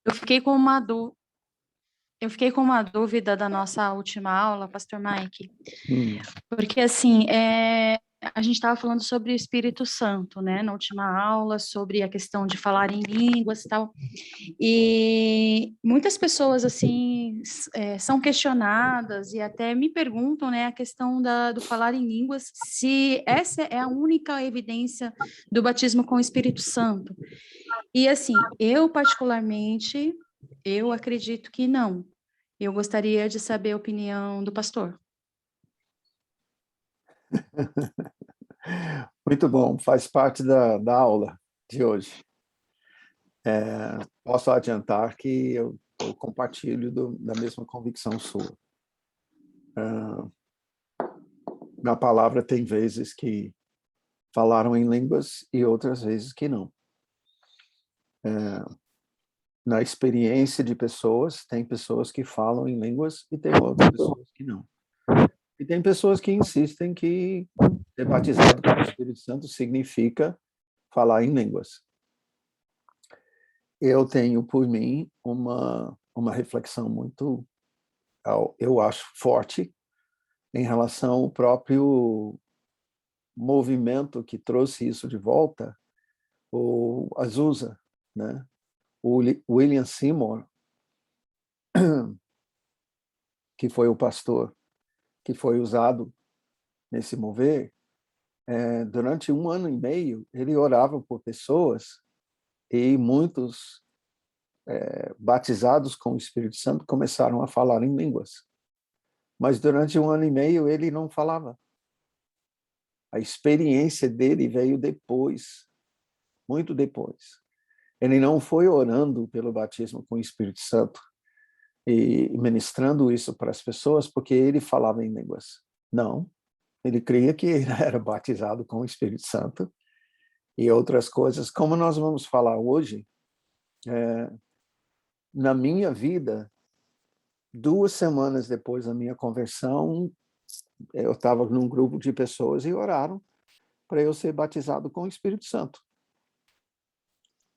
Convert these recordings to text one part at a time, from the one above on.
Eu fiquei com uma dú eu fiquei com uma dúvida da nossa última aula, pastor Mike, Hum. porque assim, a gente estava falando sobre o Espírito Santo, né, na última aula, sobre a questão de falar em línguas e tal, e muitas pessoas, assim, são questionadas e até me perguntam, né, a questão do falar em línguas, se essa é a única evidência do batismo com o Espírito Santo. E assim, eu particularmente, eu acredito que não. Eu gostaria de saber a opinião do pastor. Muito bom, faz parte da aula de hoje. Posso adiantar que eu compartilho da mesma convicção sua. Na palavra tem vezes que falaram em línguas e outras vezes que não. Na experiência de pessoas, tem pessoas que falam em línguas e tem outras pessoas que não. E tem pessoas que insistem que ser batizado com o Espírito Santo significa falar em línguas. Eu tenho, por mim, uma reflexão muito, eu acho, forte em relação ao próprio movimento que trouxe isso de volta, o Azusa, né? O William Seymour, que foi o pastor que foi usado nesse mover, durante 1 ano e meio, ele orava por pessoas e muitos batizados com o Espírito Santo começaram a falar em línguas. Mas durante 1 ano e meio ele não falava. A experiência dele veio depois, muito depois. Ele não foi orando pelo batismo com o Espírito Santo e ministrando isso para as pessoas porque ele falava em línguas. Não, ele cria que ele era batizado com o Espírito Santo e outras coisas. Como nós vamos falar hoje, na minha vida, 2 semanas depois da minha conversão, eu estava num grupo de pessoas e oraram para eu ser batizado com o Espírito Santo.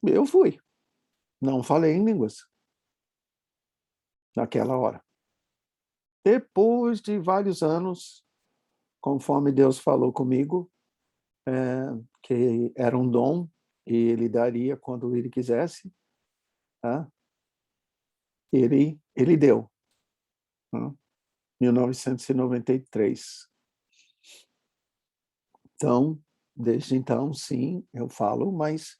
Eu fui, não falei em línguas naquela hora. Depois de vários anos, conforme Deus falou comigo, que era um dom e ele daria quando ele quisesse, tá? Ele deu, tá? 1993. Então, desde então, sim, eu falo, mas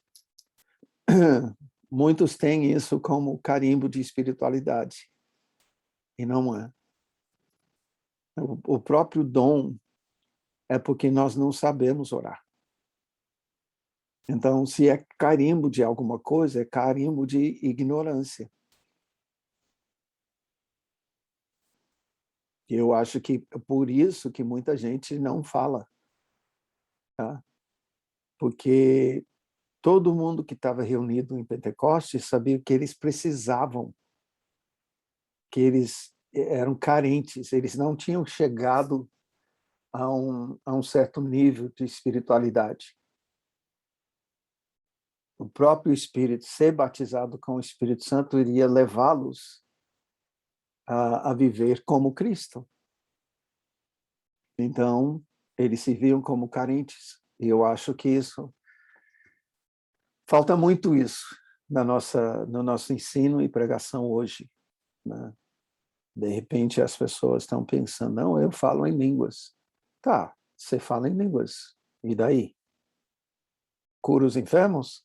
muitos têm isso como carimbo de espiritualidade, e não é. O próprio dom é porque nós não sabemos orar. Então, se é carimbo de alguma coisa, é carimbo de ignorância. Eu acho que é por isso que muita gente não fala, tá? Porque todo mundo que estava reunido em Pentecostes sabia que eles precisavam, que eles eram carentes, eles não tinham chegado a um certo nível de espiritualidade. O próprio Espírito, ser batizado com o Espírito Santo, iria levá-los a viver como Cristo. Então, eles se viam como carentes. E eu acho que isso falta muito isso no nosso ensino e pregação hoje, né? De repente as pessoas estão pensando, não, eu falo em línguas. Tá, você fala em línguas. E daí? Cura os enfermos?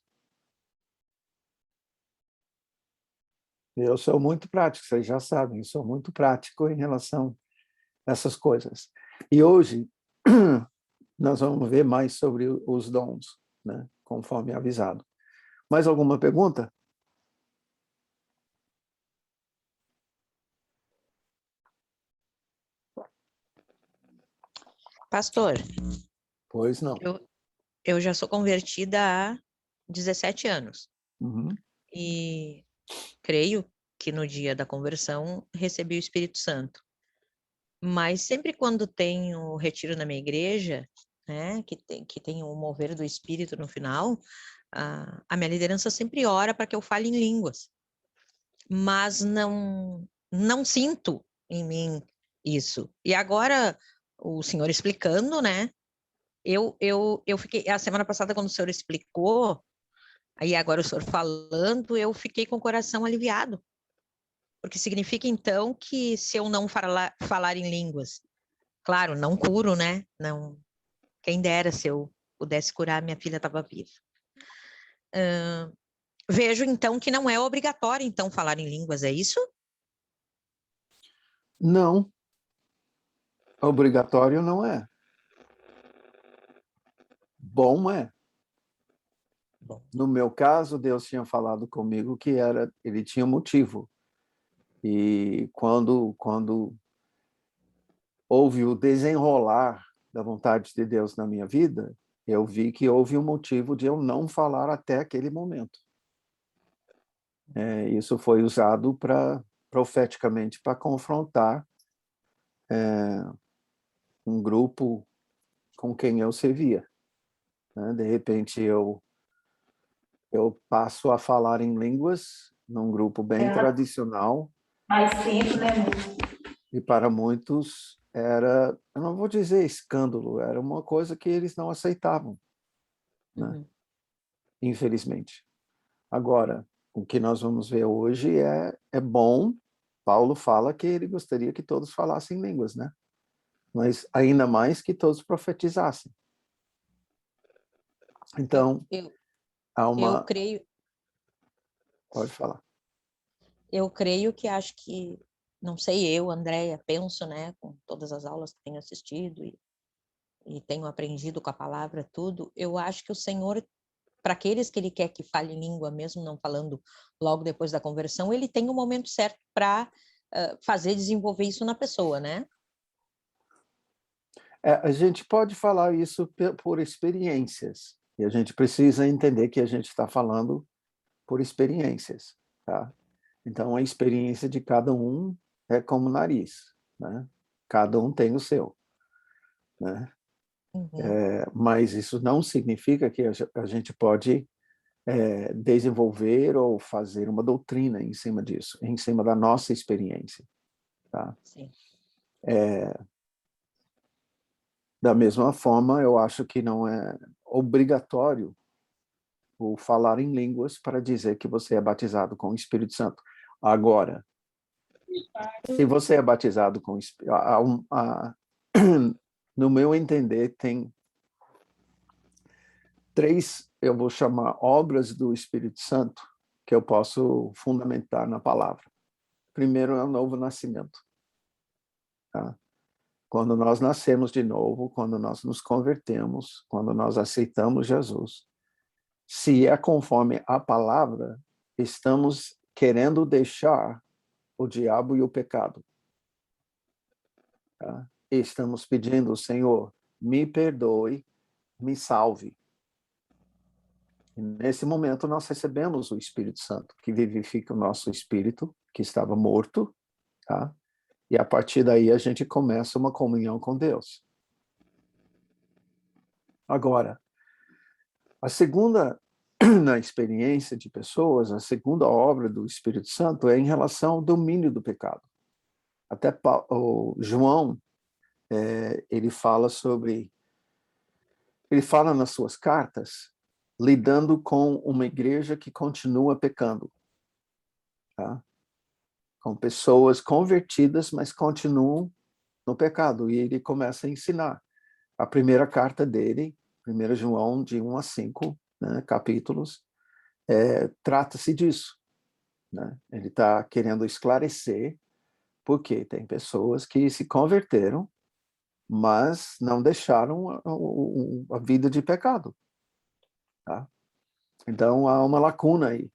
Eu sou muito prático, vocês já sabem, eu sou muito prático em relação a essas coisas. E hoje nós vamos ver mais sobre os dons, né, conforme avisado. Mais alguma pergunta? Pastor, Pois não. eu já sou convertida há 17 anos. Uhum. E creio que no dia da conversão recebi o Espírito Santo. Mas sempre quando tem o retiro na minha igreja, né, que tem o mover do Espírito no final, a minha liderança sempre ora para que eu fale em línguas. mas não sinto em mim isso. E agora, o senhor explicando, né? Eu fiquei, a semana passada, quando o senhor explicou, aí agora o senhor falando, eu fiquei com o coração aliviado. Porque significa, então, que se eu não falar em línguas, claro, não curo, né? Não, quem dera se eu pudesse curar, minha filha estava viva. Vejo, então, que não é obrigatório, então, falar em línguas, é isso? Não, obrigatório não é. Bom é. Bom. No meu caso, Deus tinha falado comigo que ele tinha motivo. E quando houve o desenrolar da vontade de Deus na minha vida, eu vi que houve um motivo de eu não falar até aquele momento. Isso foi usado profeticamente para confrontar um grupo com quem eu servia. De repente, eu passo a falar em línguas num grupo bem tradicional. Mais tempo, né? E para muitos era, eu não vou dizer escândalo, era uma coisa que eles não aceitavam, né? Infelizmente. Agora, o que nós vamos ver hoje é bom. Paulo fala que ele gostaria que todos falassem línguas, né? Mas ainda mais que todos profetizassem. Então, há eu uma... creio. Pode falar. Eu creio que acho que, não sei, eu, Andréia, penso, né, com todas as aulas que tenho assistido e tenho aprendido com a palavra tudo, eu acho que o Senhor, para aqueles que Ele quer que fale língua, mesmo não falando logo depois da conversão, Ele tem o momento certo para fazer desenvolver isso na pessoa, né? A gente pode falar isso por experiências, e a gente precisa entender que a gente está falando por experiências, tá? Então, a experiência de cada um é como o nariz, né? Cada um tem o seu, né? Mas isso não significa que a gente pode desenvolver ou fazer uma doutrina em cima disso, em cima da nossa experiência, tá? Sim. Da mesma forma, eu acho que não é obrigatório o falar em línguas para dizer que você é batizado com o Espírito Santo. Agora, se você é batizado com o Espírito, no meu entender, tem 3, eu vou chamar obras do Espírito Santo, que eu posso fundamentar na palavra. Primeiro é o novo nascimento. Tá? Quando nós nascemos de novo, quando nós nos convertemos, quando nós aceitamos Jesus, se é conforme a palavra, estamos querendo deixar o diabo e o pecado. Tá? Estamos pedindo, Senhor, me perdoe, me salve. E nesse momento nós recebemos o Espírito Santo, que vivifica o nosso espírito, que estava morto, tá? E a partir daí a gente começa uma comunhão com Deus. Agora, a segunda, na experiência de pessoas, a segunda obra do Espírito Santo é em relação ao domínio do pecado. Até o João, ele fala nas suas cartas, lidando com uma igreja que continua pecando. Tá? Com pessoas convertidas, mas continuam no pecado. E ele começa a ensinar. A primeira carta dele, 1 João, de 1 a 5, né, capítulos, trata-se disso. Né? Ele está querendo esclarecer porque tem pessoas que se converteram, mas não deixaram a vida de pecado. Tá? Então, há uma lacuna aí.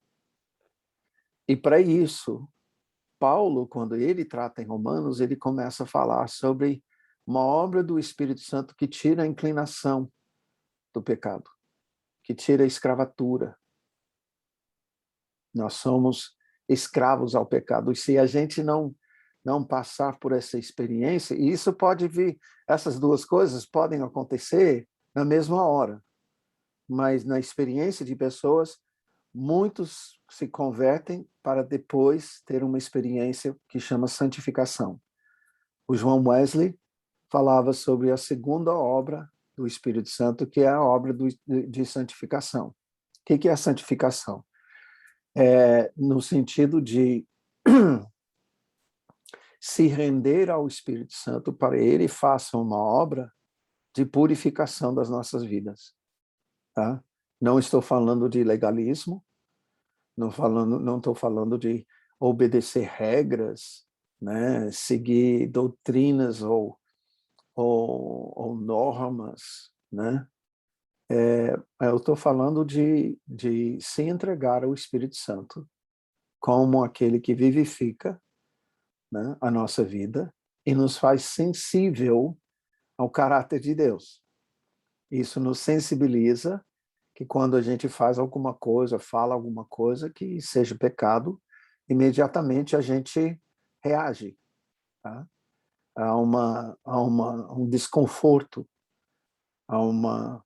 E para isso, Paulo, quando ele trata em Romanos, ele começa a falar sobre uma obra do Espírito Santo que tira a inclinação do pecado, que tira a escravatura. Nós somos escravos ao pecado. E se a gente não passar por essa experiência, e isso pode vir, essas duas coisas podem acontecer na mesma hora, mas na experiência de pessoas, muitos se convertem para depois ter uma experiência que chama santificação. O João Wesley falava sobre a segunda obra do Espírito Santo, que é a obra de santificação. O que é a santificação? No sentido de se render ao Espírito Santo para ele faça uma obra de purificação das nossas vidas. Tá? Não estou falando de legalismo, não estou falando de obedecer regras, né? Seguir doutrinas ou normas, né? Eu estou falando de se entregar ao Espírito Santo como aquele que vivifica, né, a nossa vida e nos faz sensível ao caráter de Deus. Isso nos sensibiliza que quando a gente faz alguma coisa, fala alguma coisa que seja pecado, imediatamente a gente reage. Tá? Há um desconforto, há uma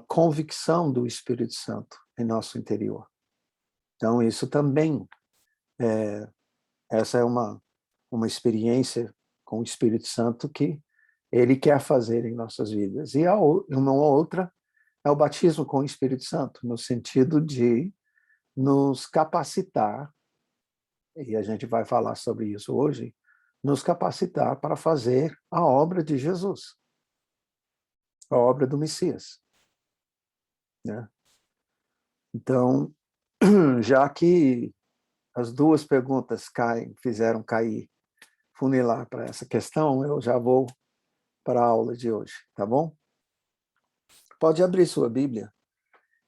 convicção do Espírito Santo em nosso interior. Então, isso também, essa é uma experiência com o Espírito Santo que ele quer fazer em nossas vidas. E uma outra é o batismo com o Espírito Santo, no sentido de nos capacitar, e a gente vai falar sobre isso hoje, nos capacitar para fazer a obra de Jesus, a obra do Messias. Né? Então, já que as duas perguntas fizeram funilar para essa questão, eu já vou para a aula de hoje, tá bom? Pode abrir sua Bíblia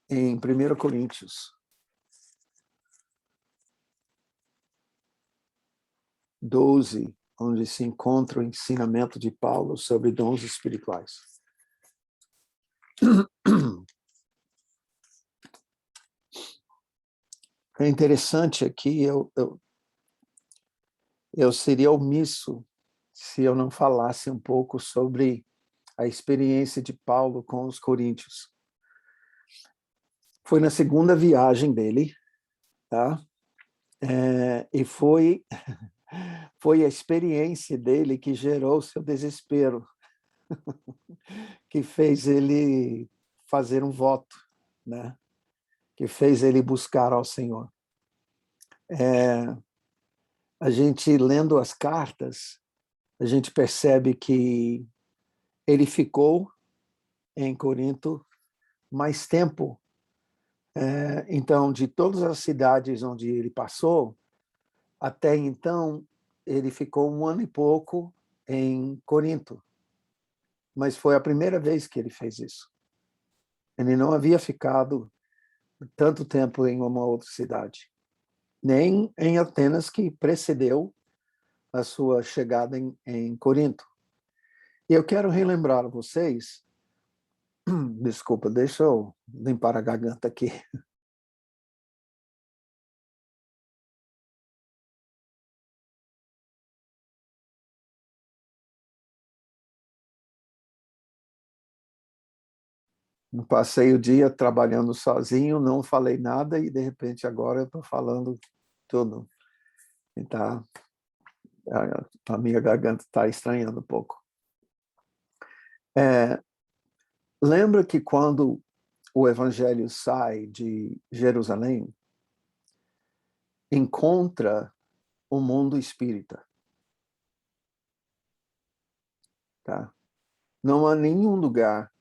em 1 Coríntios 12, onde se encontra o ensinamento de Paulo sobre dons espirituais. É interessante aqui, eu seria omisso se eu não falasse um pouco sobre a experiência de Paulo com os coríntios. Foi na segunda viagem dele, tá? E foi a experiência dele que gerou seu desespero, que fez ele fazer um voto, né? Que fez ele buscar ao Senhor. A gente, lendo as cartas, a gente percebe que ele ficou em Corinto mais tempo. Então, de todas as cidades onde ele passou, até então, ele ficou 1 ano e pouco em Corinto. Mas foi a primeira vez que ele fez isso. Ele não havia ficado tanto tempo em uma outra cidade, nem em Atenas, que precedeu a sua chegada em Corinto. E eu quero relembrar a vocês, desculpa, deixa eu limpar a garganta aqui. Passei o dia trabalhando sozinho, não falei nada e, de repente, agora eu estou falando tudo. Então, a minha garganta está estranhando um pouco. Lembra que quando o evangelho sai de Jerusalém, encontra o mundo espírita. Tá? Não há nenhum lugar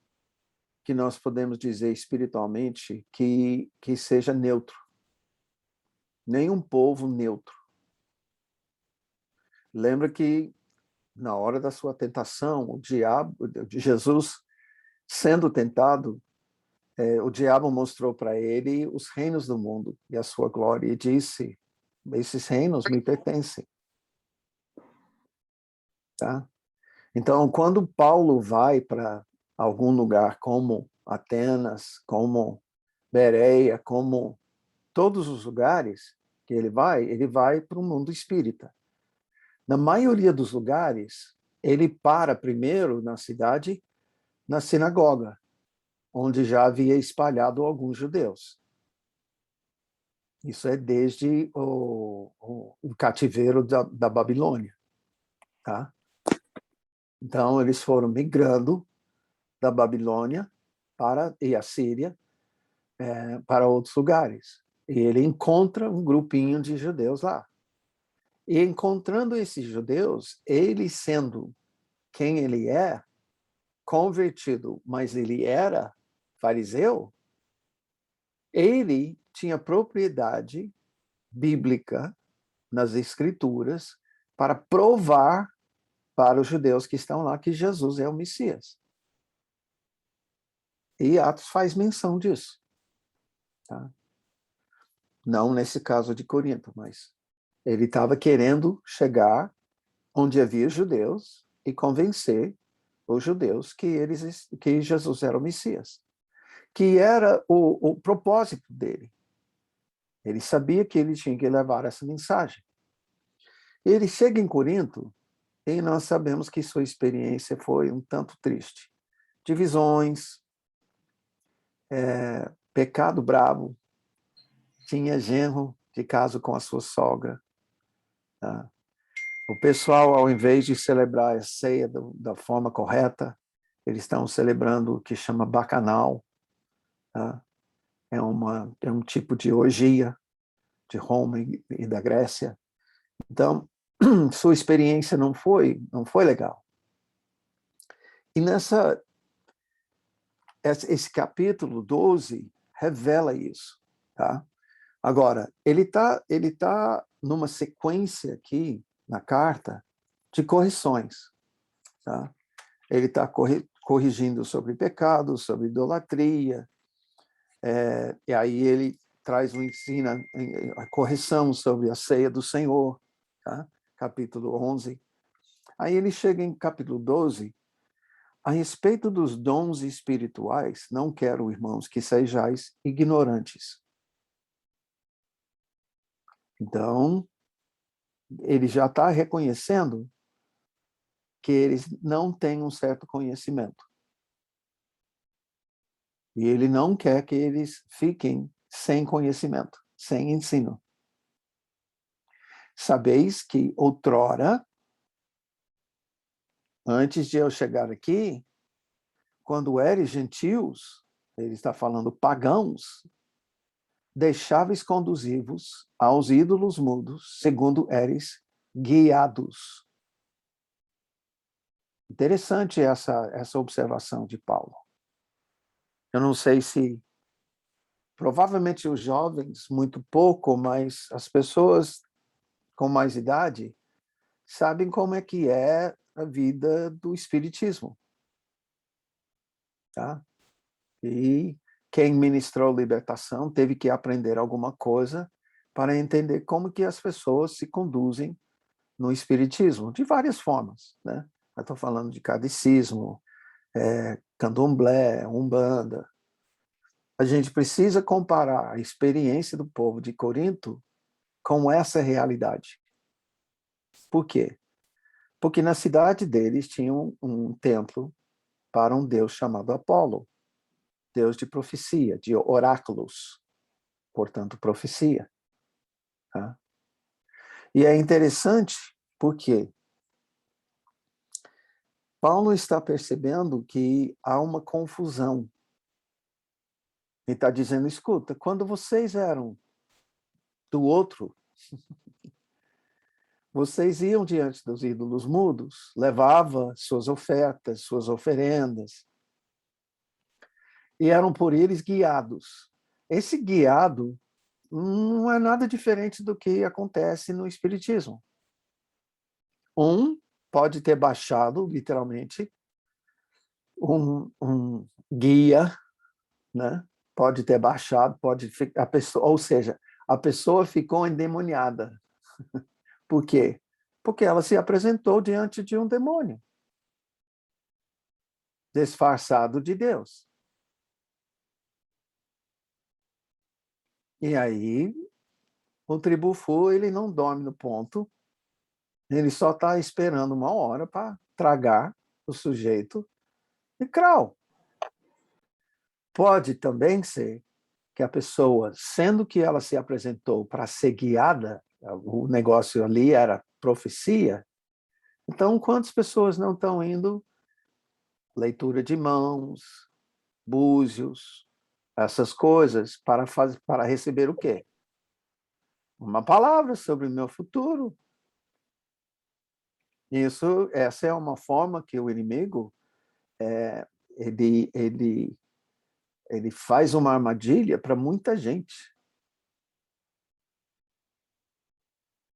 que nós podemos dizer espiritualmente que seja neutro. Nenhum povo neutro. Lembra que na hora da sua tentação, o diabo, de Jesus sendo tentado, o diabo mostrou para ele os reinos do mundo e a sua glória e disse: esses reinos me pertencem. Tá? Então, quando Paulo vai para algum lugar como Atenas, como Bereia, como todos os lugares que ele vai para o mundo espírita. Na maioria dos lugares, ele para primeiro na cidade, na sinagoga, onde já havia espalhado alguns judeus. Isso é desde o cativeiro da Babilônia. Tá? Então, eles foram migrando da Babilônia e a Síria para outros lugares. E ele encontra um grupinho de judeus lá. E encontrando esses judeus, ele sendo quem ele é, convertido, mas ele era fariseu, ele tinha propriedade bíblica nas escrituras para provar para os judeus que estão lá que Jesus é o Messias. E Atos faz menção disso. Tá? Não nesse caso de Corinto, mas ele estava querendo chegar onde havia judeus e convencer os judeus que Jesus era o Messias, que era o propósito dele. Ele sabia que ele tinha que levar essa mensagem. Ele chega em Corinto e nós sabemos que sua experiência foi um tanto triste. Divisões, pecado bravo, tinha genro de caso com a sua sogra. Tá? O pessoal, ao invés de celebrar a ceia da forma correta, eles estão celebrando o que chama bacanal. Tá? É um tipo de orgia de Roma e da Grécia. Então, sua experiência não foi legal. E esse capítulo 12 revela isso. Tá? Agora, ele tá numa sequência aqui, na carta, de correções. Tá? Ele está corrigindo sobre pecado, sobre idolatria, e aí ele traz a correção sobre a ceia do Senhor, tá? Capítulo 11. Aí ele chega em capítulo 12, a respeito dos dons espirituais, não quero, irmãos, que sejais ignorantes. Então, ele já está reconhecendo que eles não têm um certo conhecimento. E ele não quer que eles fiquem sem conhecimento, sem ensino. Sabeis que outrora, antes de eu chegar aqui, quando eres gentios, ele está falando pagãos, deixáveis conduzir-vos aos ídolos mudos, segundo eres guiados. Interessante essa observação de Paulo. Eu não sei se, provavelmente os jovens, muito pouco, mas as pessoas com mais idade sabem como é que é a vida do espiritismo. Tá? E quem ministrou libertação teve que aprender alguma coisa para entender como que as pessoas se conduzem no espiritismo, de várias formas. Né? Eu estou falando de catecismo, candomblé, umbanda. A gente precisa comparar a experiência do povo de Corinto com essa realidade. Por quê? Porque na cidade deles tinha um templo para um deus chamado Apolo, deus de profecia, de oráculos, portanto, profecia. Tá? E é interessante porque Paulo está percebendo que há uma confusão. Ele está dizendo, escuta, quando vocês eram do outro, vocês iam diante dos ídolos mudos, levavam suas ofertas, suas oferendas, e eram por eles guiados. Esse guiado não é nada diferente do que acontece no Espiritismo. Um pode ter baixado, literalmente, um guia, né? Pode ter baixado, a pessoa, ou seja, a pessoa ficou endemoniada. Por quê? Porque ela se apresentou diante de um demônio, disfarçado de Deus. E aí, o tribufu, ele não dorme no ponto, ele só está esperando uma hora para tragar o sujeito e crau. Pode também ser que a pessoa, sendo que ela se apresentou para ser guiada, o negócio ali era profecia, então quantas pessoas não estão indo? Leitura de mãos, búzios, essas coisas, para receber o quê? Uma palavra sobre o meu futuro. Essa é uma forma que o inimigo ele faz uma armadilha para muita gente.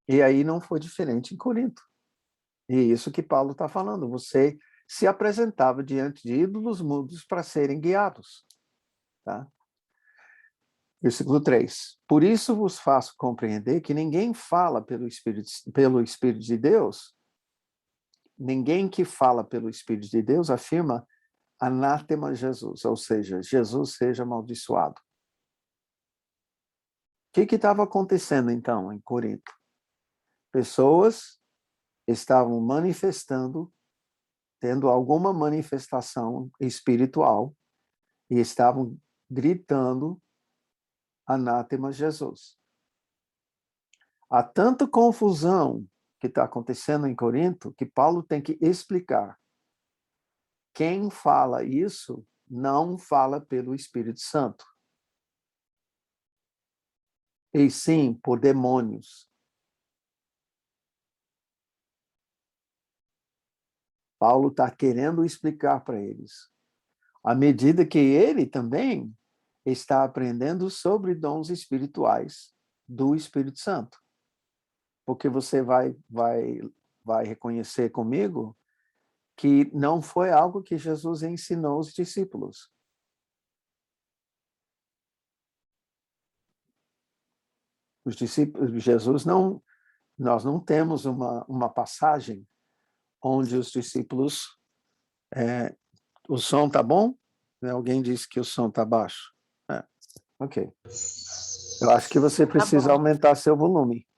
E aí não foi diferente em Corinto. E isso que Paulo está falando. Você se apresentava diante de ídolos mudos para serem guiados. Tá? Versículo 3. Por isso vos faço compreender que ninguém fala pelo Espírito de Deus, ninguém que fala pelo Espírito de Deus afirma anátema Jesus, ou seja, Jesus seja amaldiçoado. O que estava acontecendo, então, em Corinto? Pessoas estavam manifestando, tendo alguma manifestação espiritual, e estavam gritando anátema Jesus. Há tanta confusão que está acontecendo em Corinto que Paulo tem que explicar. Quem fala isso não fala pelo Espírito Santo, e sim por demônios. Paulo está querendo explicar para eles, à medida que ele também está aprendendo sobre dons espirituais do Espírito Santo. Porque você vai reconhecer comigo que não foi algo que Jesus ensinou os discípulos. Os discípulos de Jesus não, nós não temos uma passagem onde os discípulos, o som tá bom? Alguém disse que o som tá baixo. Ok. Eu acho que você precisa aumentar seu volume.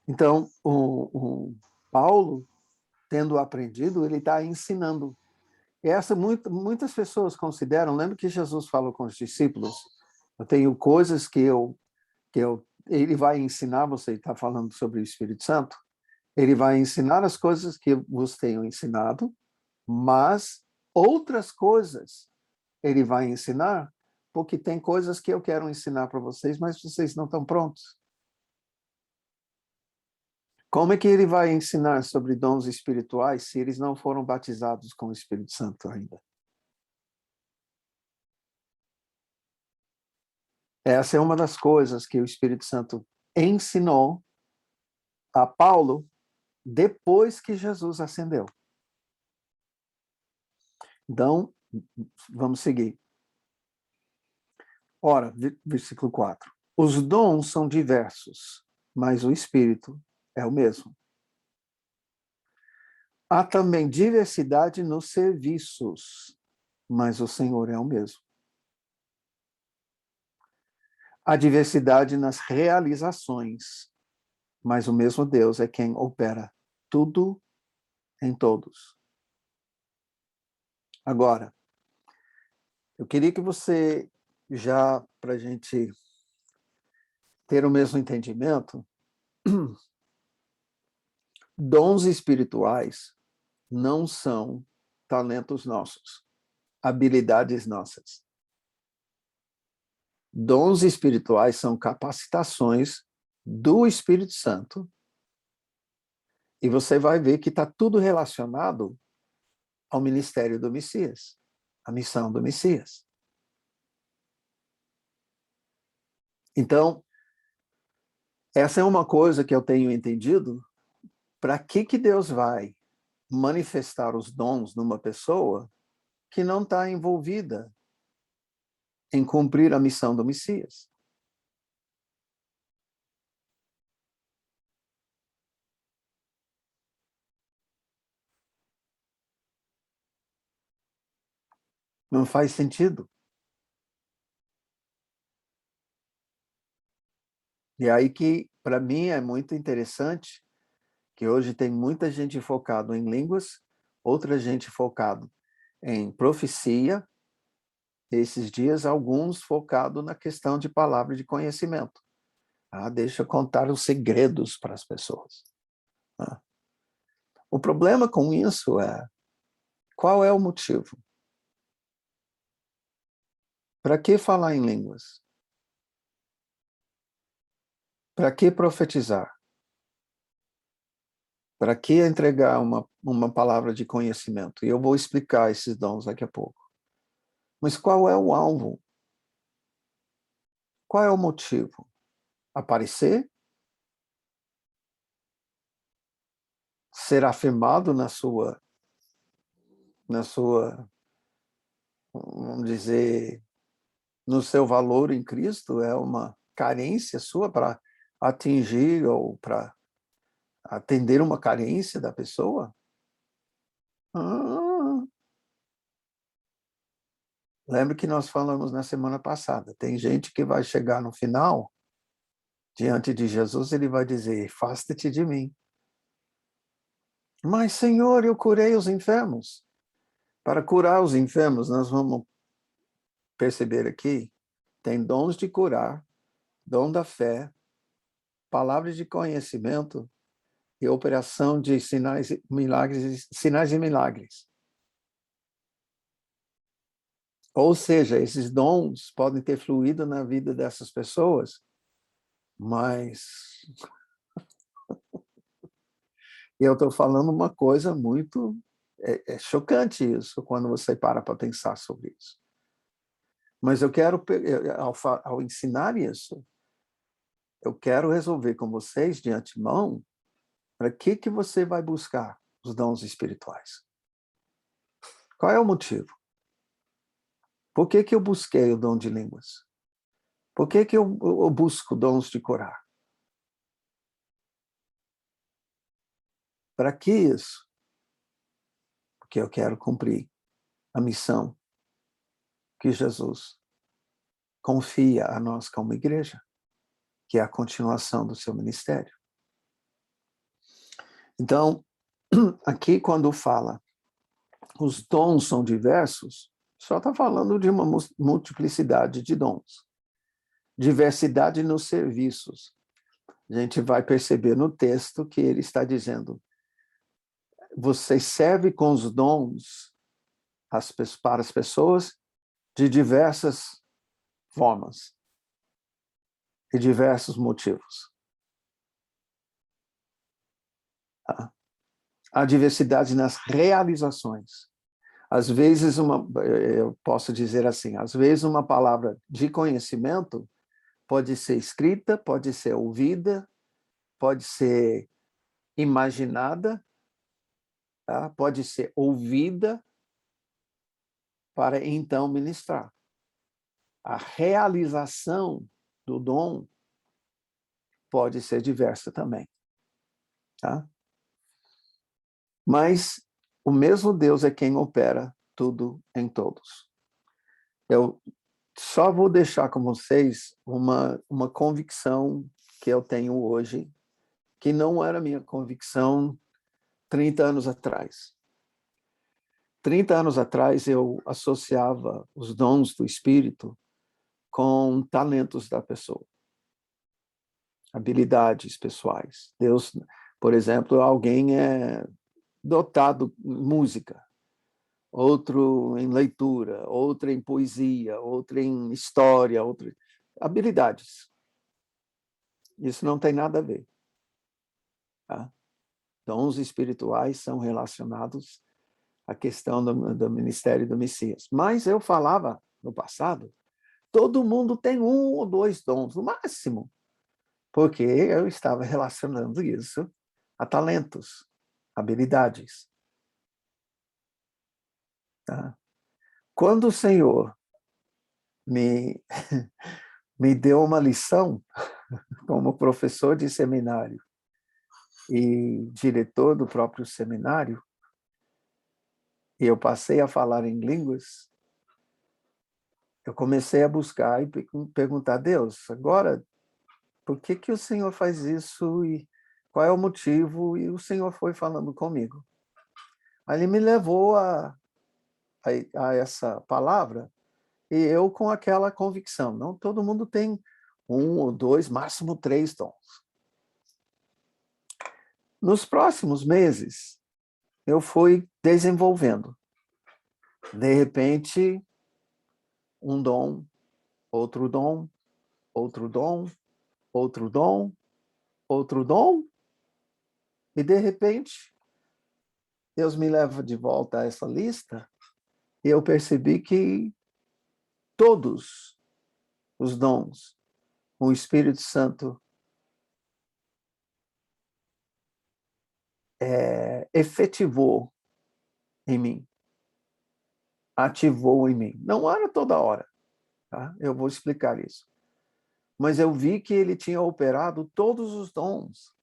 Então, o Paulo, tendo aprendido, ele está ensinando. E muitas pessoas consideram, lembra que Jesus falou com os discípulos, eu tenho coisas que ele vai ensinar, você está falando sobre o Espírito Santo, ele vai ensinar as coisas que vos tenho ensinado, mas outras coisas ele vai ensinar, porque tem coisas que eu quero ensinar para vocês, mas vocês não estão prontos. Como é que ele vai ensinar sobre dons espirituais se eles não foram batizados com o Espírito Santo ainda? Essa é uma das coisas que o Espírito Santo ensinou a Paulo depois que Jesus ascendeu. Então, vamos seguir. Ora, versículo 4. Os dons são diversos, mas o Espírito é o mesmo. Há também diversidade nos serviços, mas o Senhor é o mesmo. Há diversidade nas realizações, mas o mesmo Deus é quem opera tudo em todos. Agora, eu queria que você, já para a gente ter o mesmo entendimento, dons espirituais não são talentos nossos, habilidades nossas. Dons espirituais são capacitações do Espírito Santo, e você vai ver que está tudo relacionado ao ministério do Messias, à missão do Messias. Então, essa é uma coisa que eu tenho entendido. Para que Deus vai manifestar os dons numa pessoa que não está envolvida em cumprir a missão do Messias? Não faz sentido. E aí que, para mim, é muito interessante que hoje tem muita gente focada em línguas, outra gente focada em profecia, esses dias, alguns focados na questão de palavra de conhecimento. Deixa eu contar os segredos para as pessoas. O problema com isso é, qual é o motivo? Para que falar em línguas? Para que profetizar? Para que entregar uma palavra de conhecimento? E eu vou explicar esses dons daqui a pouco. Mas qual é o alvo? Qual é o motivo? Aparecer? Ser afirmado na sua, vamos dizer, no seu valor em Cristo? É uma carência sua para atingir ou para atender uma carência da pessoa? Lembra que nós falamos na semana passada, tem gente que vai chegar no final, diante de Jesus, ele vai dizer, afasta-te de mim. Mas, Senhor, eu curei os enfermos. Para curar os enfermos, nós vamos perceber aqui, tem dons de curar, dom da fé, palavras de conhecimento e operação de sinais e milagres. Ou seja, esses dons podem ter fluído na vida dessas pessoas, mas eu estou falando uma coisa muito chocante isso, quando você para pensar sobre isso. Mas eu quero, ao ensinar isso, eu quero resolver com vocês de antemão para que você vai buscar os dons espirituais. Qual é o motivo? Por que eu busquei o dom de línguas? Por que eu busco dons de curar? Para que isso? Porque eu quero cumprir a missão que Jesus confia a nós como igreja, que é a continuação do seu ministério. Então, aqui quando fala os dons são diversos, só está falando de uma multiplicidade de dons. Diversidade nos serviços. A gente vai perceber no texto que ele está dizendo, você serve com os dons para as pessoas de diversas formas e diversos motivos. Há diversidade nas realizações. Às vezes, eu posso dizer assim, às vezes uma palavra de conhecimento pode ser escrita, pode ser ouvida, pode ser imaginada, tá? Pode ser ouvida para então ministrar. A realização do dom pode ser diversa também. Tá? Mas o mesmo Deus é quem opera tudo em todos. Eu só vou deixar com vocês uma convicção que eu tenho hoje, que não era minha convicção 30 anos atrás. 30 anos atrás, eu associava os dons do Espírito com talentos da pessoa, habilidades pessoais. Deus, por exemplo, alguém é dotado em música, outro em leitura, outro em poesia, outro em história, outro... habilidades. Isso não tem nada a ver. Tá? Dons espirituais são relacionados à questão do ministério do Messias. Mas eu falava no passado, todo mundo tem um ou dois dons, no máximo, porque eu estava relacionando isso a talentos, habilidades. Tá? Quando o Senhor me deu uma lição como professor de seminário e diretor do próprio seminário, e eu passei a falar em línguas, eu comecei a buscar e perguntar a Deus, agora, por que o Senhor faz isso e qual é o motivo? E o Senhor foi falando comigo. Aí ele me levou a a essa palavra, e eu com aquela convicção. Não todo mundo tem 1 ou 2, máximo 3 dons. Nos próximos meses, eu fui desenvolvendo. De repente, um dom, outro dom, outro dom, outro dom, outro dom, e de repente, Deus me leva de volta a essa lista, e eu percebi que todos os dons, o Espírito Santo efetivou em mim, ativou em mim. Não era toda hora, tá? Eu vou explicar isso. Mas eu vi que ele tinha operado todos os dons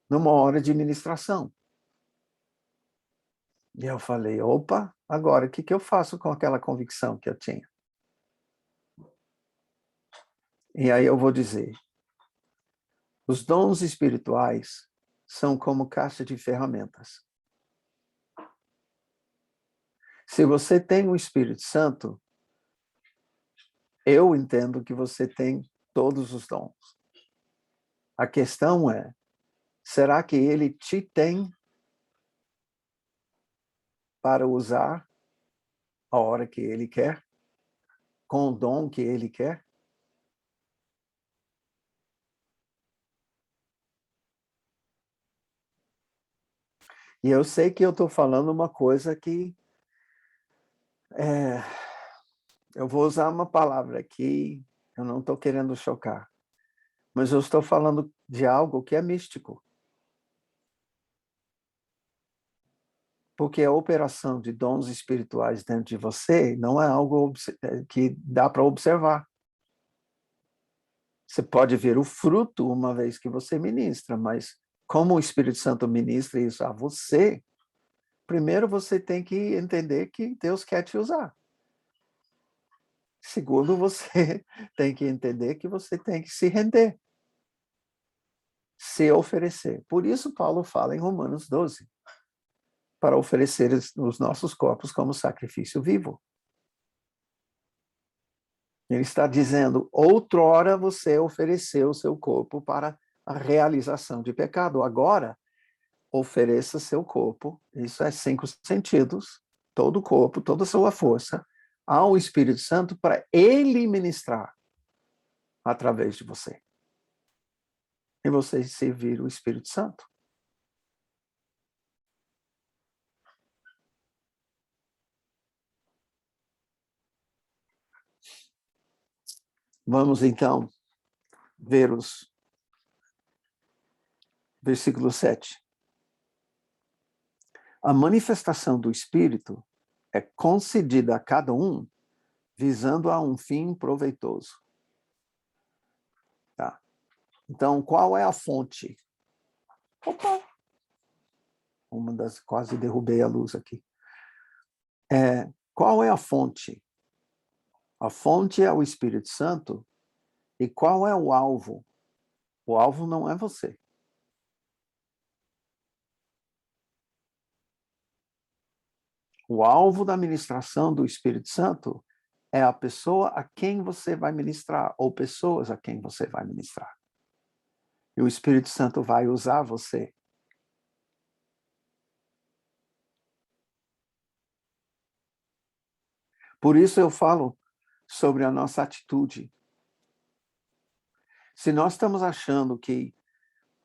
numa hora de ministração. E eu falei, opa, agora o que eu faço com aquela convicção que eu tinha? E aí eu vou dizer, os dons espirituais são como caixa de ferramentas. Se você tem o Espírito Santo, eu entendo que você tem todos os dons. A questão é, será que ele te tem para usar a hora que ele quer? Com o dom que ele quer? E eu sei que eu estou falando uma coisa que eu vou usar uma palavra aqui, eu não estou querendo chocar, mas eu estou falando de algo que é místico. Porque a operação de dons espirituais dentro de você não é algo que dá para observar. Você pode ver o fruto uma vez que você ministra, mas como o Espírito Santo ministra isso a você, primeiro você tem que entender que Deus quer te usar. Segundo, você tem que entender que você tem que se render, se oferecer. Por isso Paulo fala em Romanos 12, para oferecer os nossos corpos como sacrifício vivo. Ele está dizendo, outrora você ofereceu o seu corpo para a realização de pecado. Agora, ofereça seu corpo, isso é 5 sentidos, todo o corpo, toda a sua força, ao Espírito Santo para ele ministrar através de você. E você servir o Espírito Santo. Vamos então ver os versículo 7. A manifestação do Espírito é concedida a cada um visando a um fim proveitoso. Tá? Então, qual é a fonte? Opa! Quase derrubei a luz aqui. Qual é a fonte? A fonte é o Espírito Santo. E qual é o alvo? O alvo não é você. O alvo da ministração do Espírito Santo é a pessoa a quem você vai ministrar, ou pessoas a quem você vai ministrar. E o Espírito Santo vai usar você. Por isso eu falo sobre a nossa atitude. Se nós estamos achando que,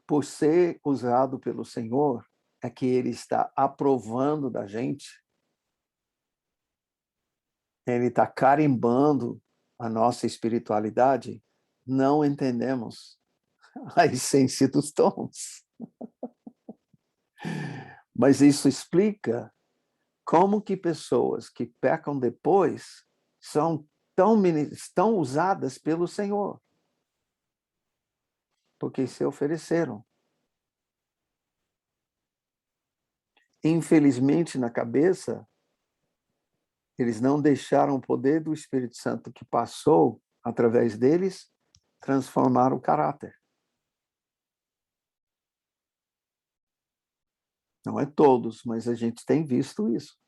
por ser usado pelo Senhor, é que Ele está aprovando da gente, Ele está carimbando a nossa espiritualidade, não entendemos a essência dos dons. Mas isso explica como que pessoas que pecam depois são tão usadas pelo Senhor. Porque se ofereceram. Infelizmente, na cabeça, eles não deixaram o poder do Espírito Santo que passou através deles transformar o caráter. Não é todos, mas a gente tem visto isso.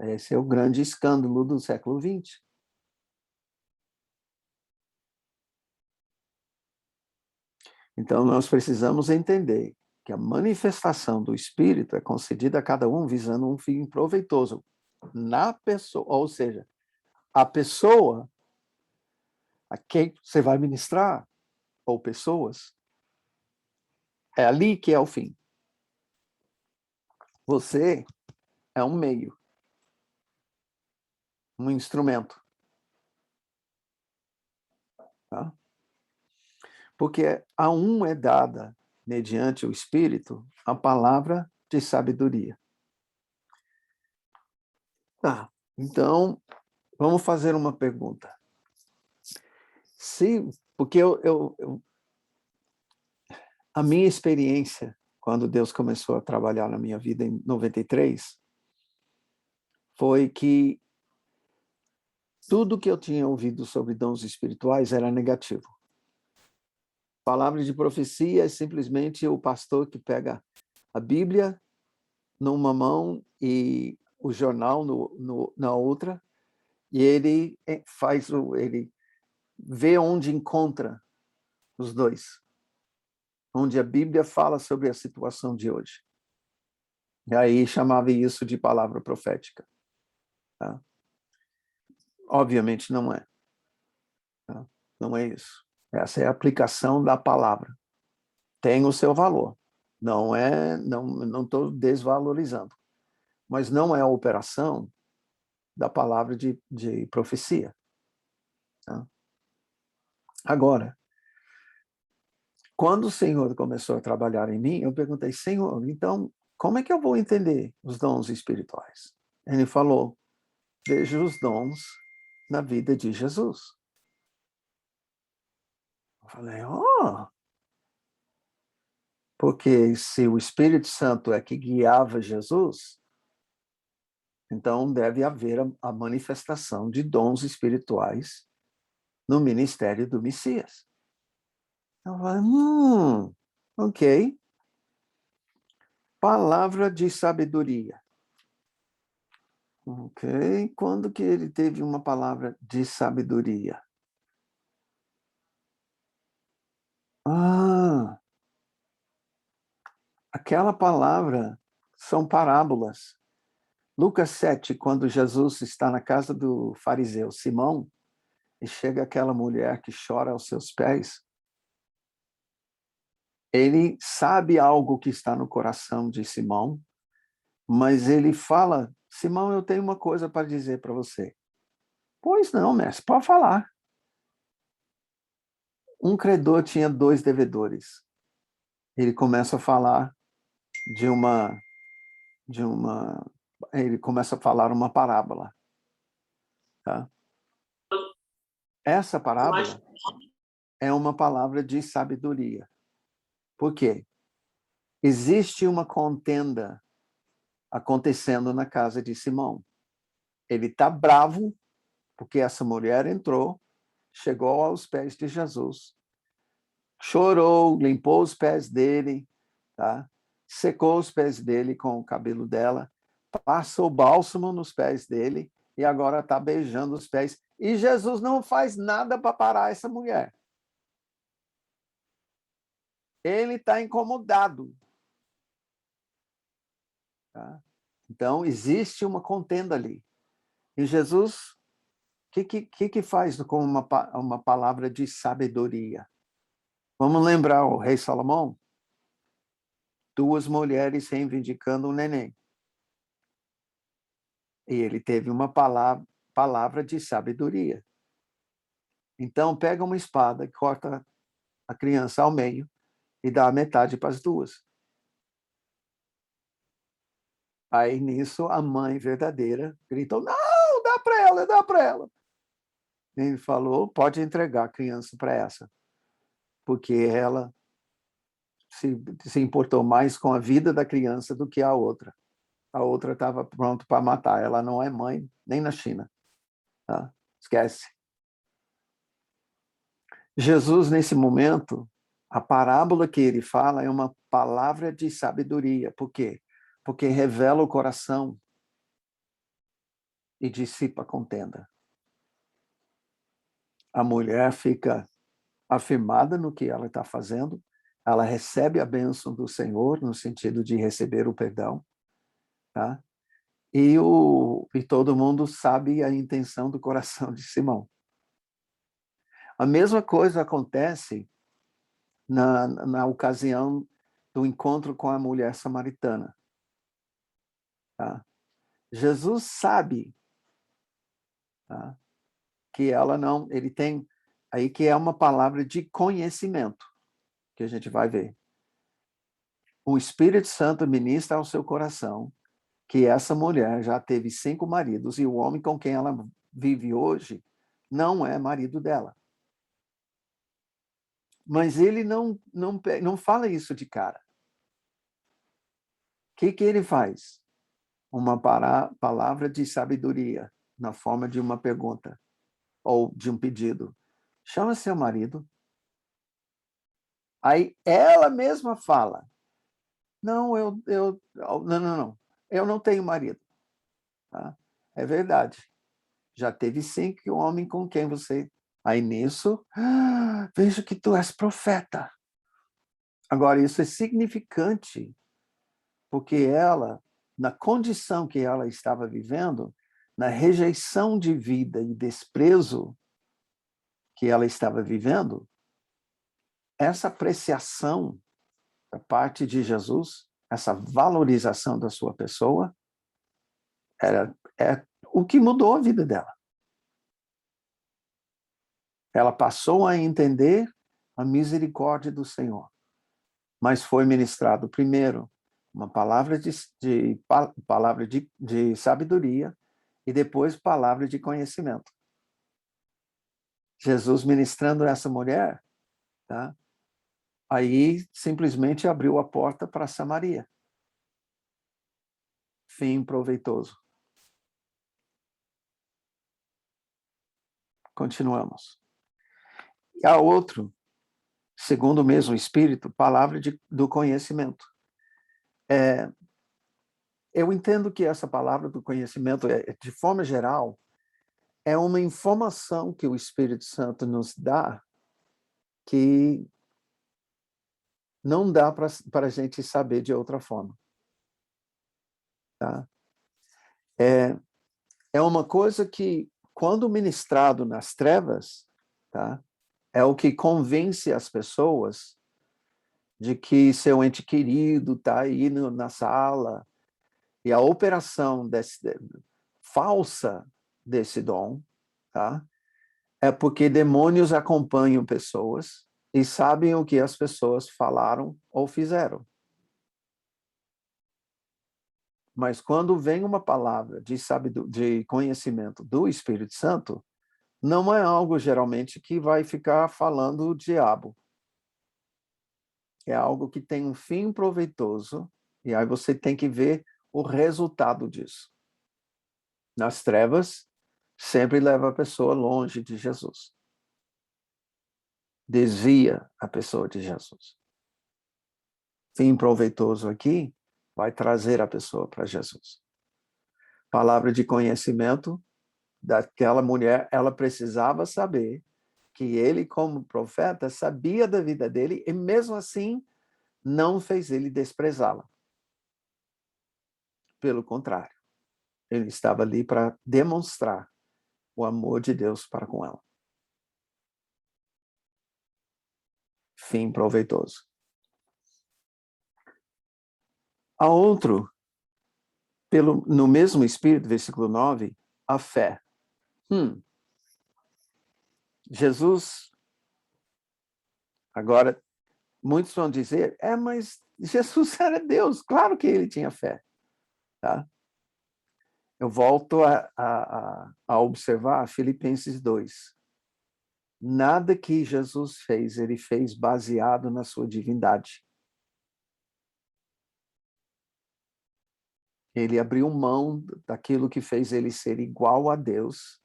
Esse é o grande escândalo do século XX. Então, nós precisamos entender que a manifestação do Espírito é concedida a cada um visando um fim proveitoso na pessoa, ou seja, a pessoa a quem você vai ministrar, ou pessoas, é ali que é o fim. Você é um meio, um instrumento. Tá? Porque a um é dada, mediante o Espírito, a palavra de sabedoria. Tá, então, vamos fazer uma pergunta. Porque a minha experiência, quando Deus começou a trabalhar na minha vida em 93, foi que tudo que eu tinha ouvido sobre dons espirituais era negativo. Palavra de profecia é simplesmente o pastor que pega a Bíblia numa mão e o jornal na outra, e ele ele vê onde encontra os dois, onde a Bíblia fala sobre a situação de hoje. E aí chamava isso de palavra profética. Tá? Obviamente não é. Tá? Não é isso. Essa é a aplicação da palavra. Tem o seu valor. Não estou desvalorizando. Mas não é a operação da palavra de profecia. Tá? Agora, quando o Senhor começou a trabalhar em mim, eu perguntei, Senhor, então, como é que eu vou entender os dons espirituais? Ele falou, veja os dons na vida de Jesus. Eu falei, porque se o Espírito Santo é que guiava Jesus, então deve haver a manifestação de dons espirituais no ministério do Messias. Eu falei, ok. Palavra de sabedoria. Ok. Quando que ele teve uma palavra de sabedoria? Aquela palavra são parábolas. Lucas 7, quando Jesus está na casa do fariseu Simão, e chega aquela mulher que chora aos seus pés, ele sabe algo que está no coração de Simão, mas ele fala, Simão, eu tenho uma coisa para dizer para você. Pois não, mestre, pode falar. Um credor tinha 2 devedores. Ele começa a falar ele começa a falar uma parábola. Tá? Essa parábola é uma palavra de sabedoria. Por quê? Existe uma contenda acontecendo na casa de Simão. Ele está bravo porque essa mulher entrou, chegou aos pés de Jesus, chorou, limpou os pés dele, tá? Secou os pés dele com o cabelo dela, passou bálsamo nos pés dele e agora está beijando os pés. E Jesus não faz nada para parar essa mulher. Ele está incomodado. Tá? Então, existe uma contenda ali. E Jesus, o que faz com uma palavra de sabedoria? Vamos lembrar o rei Salomão? 2 mulheres reivindicando um neném. E ele teve uma palavra de sabedoria. Então, pega uma espada, corta a criança ao meio e dá a metade para as 2. Aí, nisso, a mãe verdadeira gritou, não, dá para ela, dá para ela. Ele falou, pode entregar a criança para essa, porque ela se importou mais com a vida da criança do que a outra. A outra estava pronta para matar. Ela não é mãe nem na China. Tá? Esquece. Jesus, nesse momento, a parábola que ele fala é uma palavra de sabedoria. Por quê? Porque revela o coração. e dissipa a contenda. A mulher fica afirmada no que ela está fazendo, ela recebe a bênção do Senhor, no sentido de receber o perdão, tá? E todo mundo sabe a intenção do coração de Simão. A mesma coisa acontece na ocasião do encontro com a mulher samaritana. Tá? Jesus sabe, tá, que ela não... Ele tem... Aí que é uma palavra de conhecimento, que a gente vai ver. O Espírito Santo ministra ao seu coração que essa mulher já teve 5 maridos e o homem com quem ela vive hoje não é marido dela. Mas ele não fala isso de cara. O que ele faz? Uma palavra de sabedoria, na forma de uma pergunta ou de um pedido. Chama seu marido. Aí ela mesma fala, não, não, eu não tenho marido. Tá? É verdade. Já teve 5 homens com quem você... Aí nisso, vejo que tu és profeta. Agora, isso é significante, porque ela, na condição que ela estava vivendo, na rejeição de vida e desprezo que ela estava vivendo, essa apreciação da parte de Jesus, essa valorização da sua pessoa, é o que mudou a vida dela. Ela passou a entender a misericórdia do Senhor, mas foi ministrado primeiro uma palavra de sabedoria e depois palavra de conhecimento. Jesus ministrando essa mulher, tá? Aí simplesmente abriu a porta para Samaria. Fim proveitoso. Continuamos. E há outro, segundo o mesmo Espírito, palavra do conhecimento. Eu entendo que essa palavra do conhecimento, de forma geral, é uma informação que o Espírito Santo nos dá que não dá para a gente saber de outra forma. Tá? É uma coisa que, quando ministrado nas trevas, tá? É o que convence as pessoas de que seu ente querido está aí na sala, e a operação falsa desse dom, tá? É porque demônios acompanham pessoas e sabem o que as pessoas falaram ou fizeram. Mas quando vem uma palavra de conhecimento do Espírito Santo, não é algo geralmente que vai ficar falando o diabo. É algo que tem um fim proveitoso, e aí você tem que ver o resultado disso. Nas trevas, sempre leva a pessoa longe de Jesus. Desvia a pessoa de Jesus. Fim proveitoso aqui vai trazer a pessoa para Jesus. Palavra de conhecimento daquela mulher, ela precisava saber que ele, como profeta, sabia da vida dele e, mesmo assim, não fez ele desprezá-la. Pelo contrário, ele estava ali para demonstrar o amor de Deus para com ela. Fim proveitoso. Há outro, no mesmo Espírito, versículo 9, a fé. Jesus, agora, muitos vão dizer, mas Jesus era Deus, claro que ele tinha fé. Tá? Eu volto a observar Filipenses 2. Nada que Jesus fez, ele fez baseado na sua divindade. Ele abriu mão daquilo que fez ele ser igual a Deus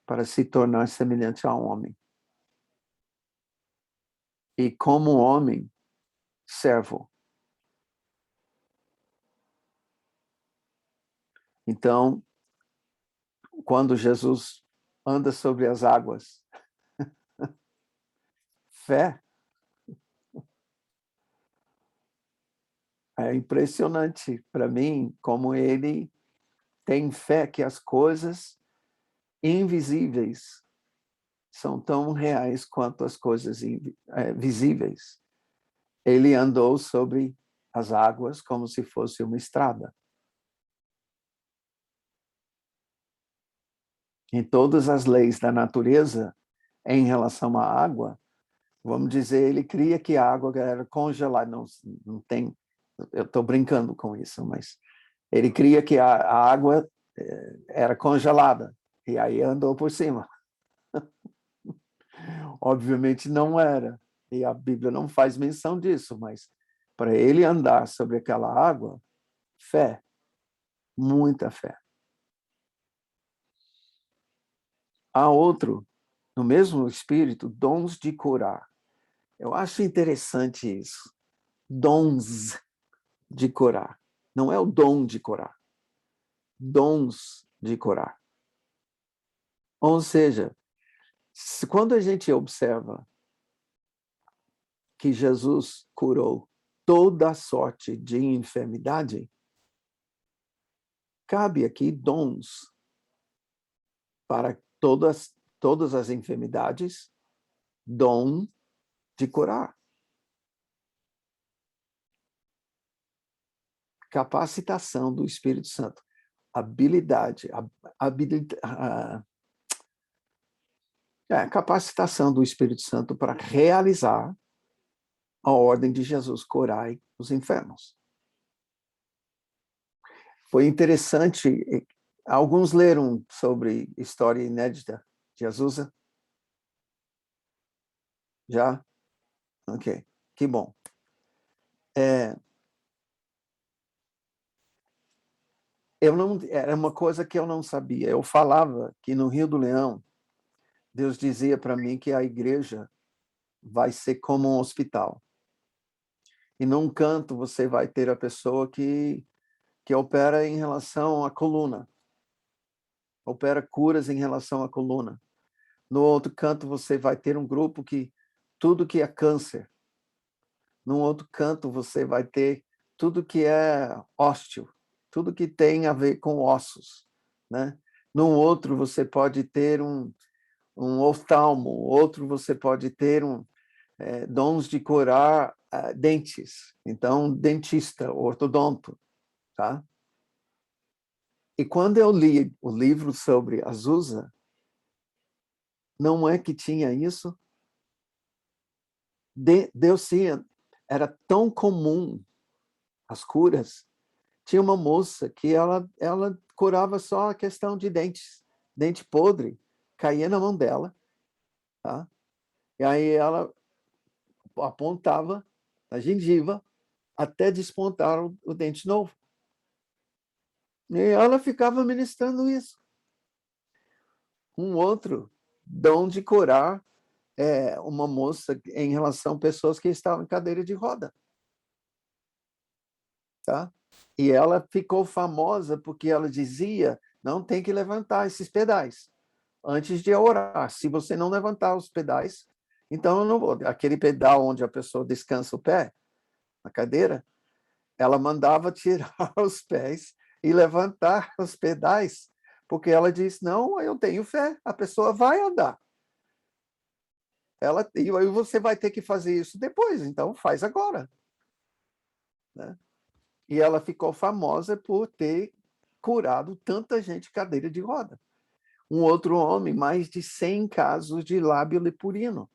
para se tornar semelhante a homem. E como homem, servo. Então, quando Jesus anda sobre as águas. Fé. É impressionante para mim como ele tem fé que as coisas invisíveis são tão reais quanto as coisas visíveis. Ele andou sobre as águas como se fosse uma estrada. Em todas as leis da natureza, em relação à água, vamos dizer, ele cria que a água era congelada. Não tem, eu estou brincando com isso, mas ele cria que a água era congelada, e aí andou por cima. Obviamente não era, e a Bíblia não faz menção disso, mas para ele andar sobre aquela água, fé, muita fé. Há outro, no mesmo espírito, dons de curar. Eu acho interessante isso. Dons de curar. Não é o dom de curar. Dons de curar. Ou seja, quando a gente observa que Jesus curou toda sorte de enfermidade, cabe aqui dons para todas as enfermidades, dom de curar. Capacitação do Espírito Santo. Capacitação do Espírito Santo para realizar a ordem de Jesus, curai os enfermos. Foi interessante, alguns leram sobre história inédita de Azusa? Já? Ok, que bom. Era uma coisa que eu não sabia. Eu falava que no Rio do Leão, Deus dizia para mim que a igreja vai ser como um hospital. E num canto você vai ter a pessoa que opera em relação à coluna. Opera curas em relação à coluna. No outro canto você vai ter um grupo que tudo que é câncer. No outro canto você vai ter tudo que é ósteo, tudo que tem a ver com ossos, né? No outro você pode ter um oftalmo, outro você pode ter dons de curar dentes, então dentista, ortodonto, tá? E quando eu li o livro sobre Azusa, não é que tinha isso? Deus tinha, era tão comum as curas. Tinha uma moça que ela curava só a questão de dentes, dente podre, caía na mão dela, tá? E aí ela apontava a gengiva até despontar o dente novo. E ela ficava ministrando isso. Um outro dom de curar uma moça em relação a pessoas que estavam em cadeira de roda. Tá? E ela ficou famosa porque ela dizia, não tem que levantar esses pedais antes de orar. Se você não levantar os pedais, então eu não vou. Aquele pedal onde a pessoa descansa o pé, na cadeira, ela mandava tirar os pés e levantar os pedais, porque ela disse, não, eu tenho fé, a pessoa vai andar. E aí você vai ter que fazer isso depois, então faz agora. Né? E ela ficou famosa por ter curado tanta gente cadeira de roda. Um outro homem, mais de 100 casos de lábio leporino.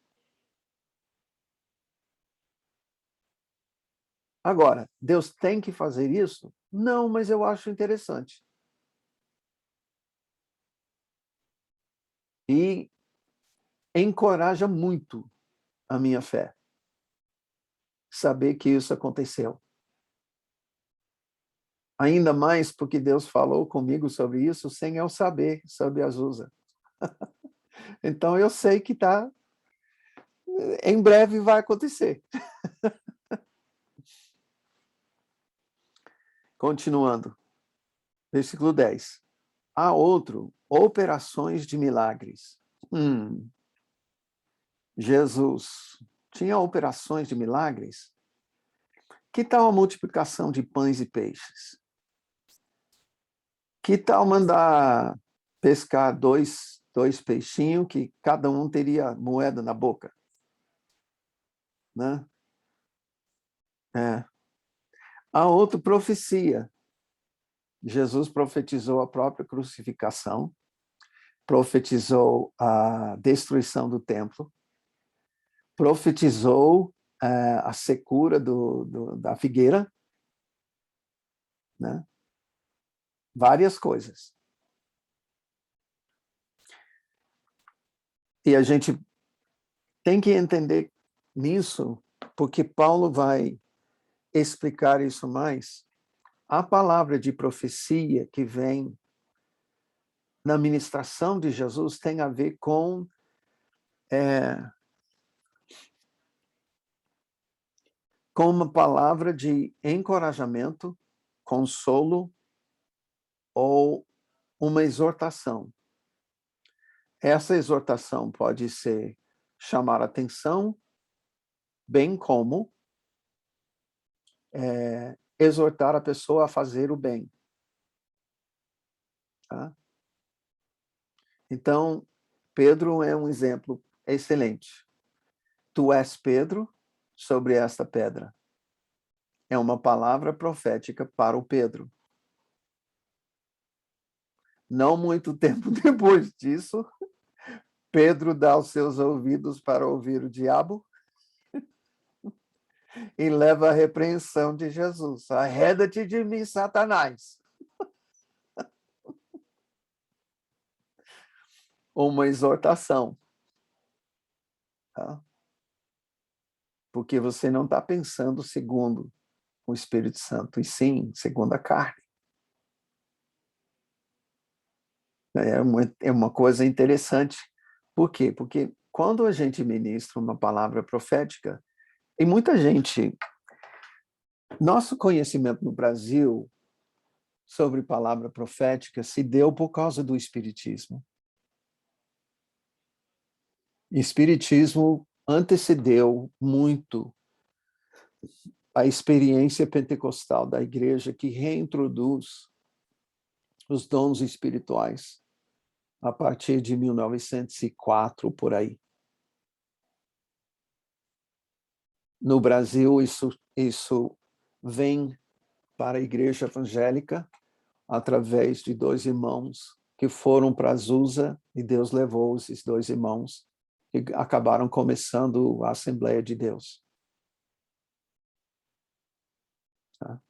Agora, Deus tem que fazer isso? Não, mas eu acho interessante. E encoraja muito a minha fé. Saber que isso aconteceu. Ainda mais porque Deus falou comigo sobre isso sem eu saber sobre Azusa. Então eu sei que em breve vai acontecer. Continuando. Versículo 10. Há outro, operações de milagres. Jesus tinha operações de milagres? Que tal a multiplicação de pães e peixes? Que tal mandar pescar dois peixinhos que cada um teria moeda na boca? Né? Há outra profecia. Jesus profetizou a própria crucificação, profetizou a destruição do templo, profetizou a secura da figueira, né? Várias coisas. E a gente tem que entender nisso, porque Paulo vai explicar isso mais. A palavra de profecia que vem na ministração de Jesus tem a ver com uma palavra de encorajamento, consolo ou uma exortação. Essa exortação pode ser chamar atenção, bem como exortar a pessoa a fazer o bem. Tá? Então, Pedro é um exemplo excelente. Tu és Pedro, sobre esta pedra. É uma palavra profética para o Pedro. Não muito tempo depois disso, Pedro dá os seus ouvidos para ouvir o diabo e leva a repreensão de Jesus. Arreda-te de mim, Satanás. Uma exortação. Tá? Porque você não está pensando segundo o Espírito Santo, e sim segundo a carne. É uma coisa interessante. Por quê? Porque quando a gente ministra uma palavra profética, e muita gente... Nosso conhecimento no Brasil sobre palavra profética se deu por causa do Espiritismo. O Espiritismo antecedeu muito a experiência pentecostal da igreja, que reintroduz os dons espirituais a partir de 1904, por aí. No Brasil, isso vem para a igreja evangélica através de 2 irmãos que foram para Azusa, e Deus levou esses 2 irmãos e acabaram começando a Assembleia de Deus. Tá?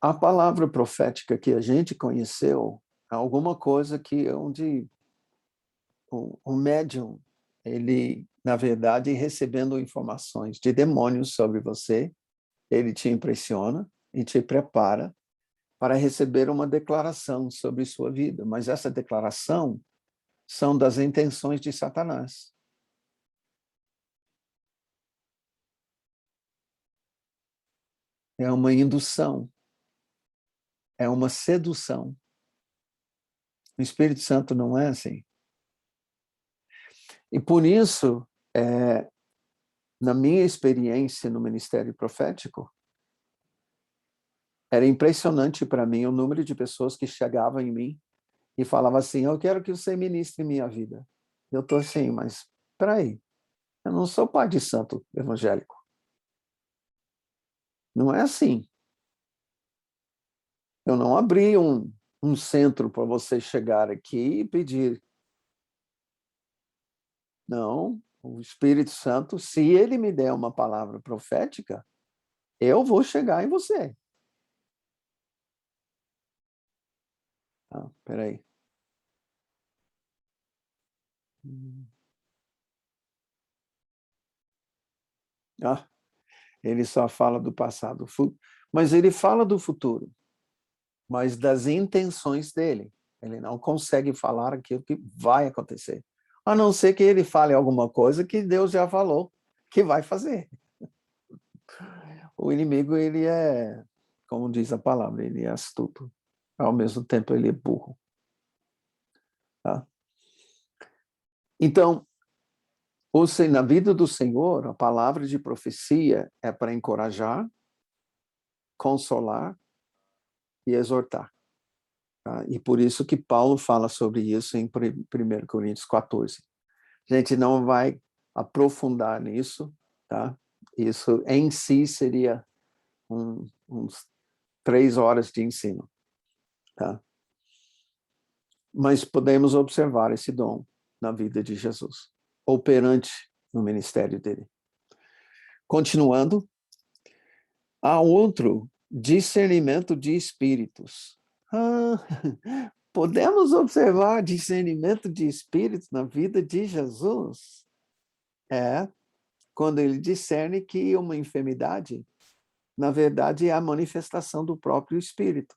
A palavra profética que a gente conheceu é alguma coisa que onde o médium, ele, na verdade, recebendo informações de demônios sobre você, ele te impressiona e te prepara para receber uma declaração sobre sua vida. Mas essa declaração são das intenções de Satanás. É uma indução. É uma sedução. O Espírito Santo não é assim. E por isso, na minha experiência no ministério profético, era impressionante para mim o número de pessoas que chegavam em mim e falavam assim: eu quero que você ministre minha vida. Eu estou assim, mas espera aí, eu não sou pai de santo evangélico. Não é assim. Eu não abri um centro para você chegar aqui e pedir. Não, o Espírito Santo, se ele me der uma palavra profética, eu vou chegar em você. Ah, peraí. Ah, ele só fala do passado, mas ele fala do futuro, mas das intenções dele. Ele não consegue falar aquilo que vai acontecer, a não ser que ele fale alguma coisa que Deus já falou que vai fazer. O inimigo, ele é como diz a palavra, ele é astuto. Ao mesmo tempo, ele é burro. Tá? Então, na vida do Senhor, a palavra de profecia é para encorajar, consolar e exortar. Tá? E por isso que Paulo fala sobre isso em 1 Coríntios 14. A gente não vai aprofundar nisso, tá? Isso em si seria uns 3 horas de ensino, tá? Mas podemos observar esse dom na vida de Jesus, operante no ministério dele. Continuando, há outro discernimento de espíritos. Podemos observar discernimento de espíritos na vida de Jesus? Quando ele discerne que uma enfermidade, na verdade, é a manifestação do próprio espírito.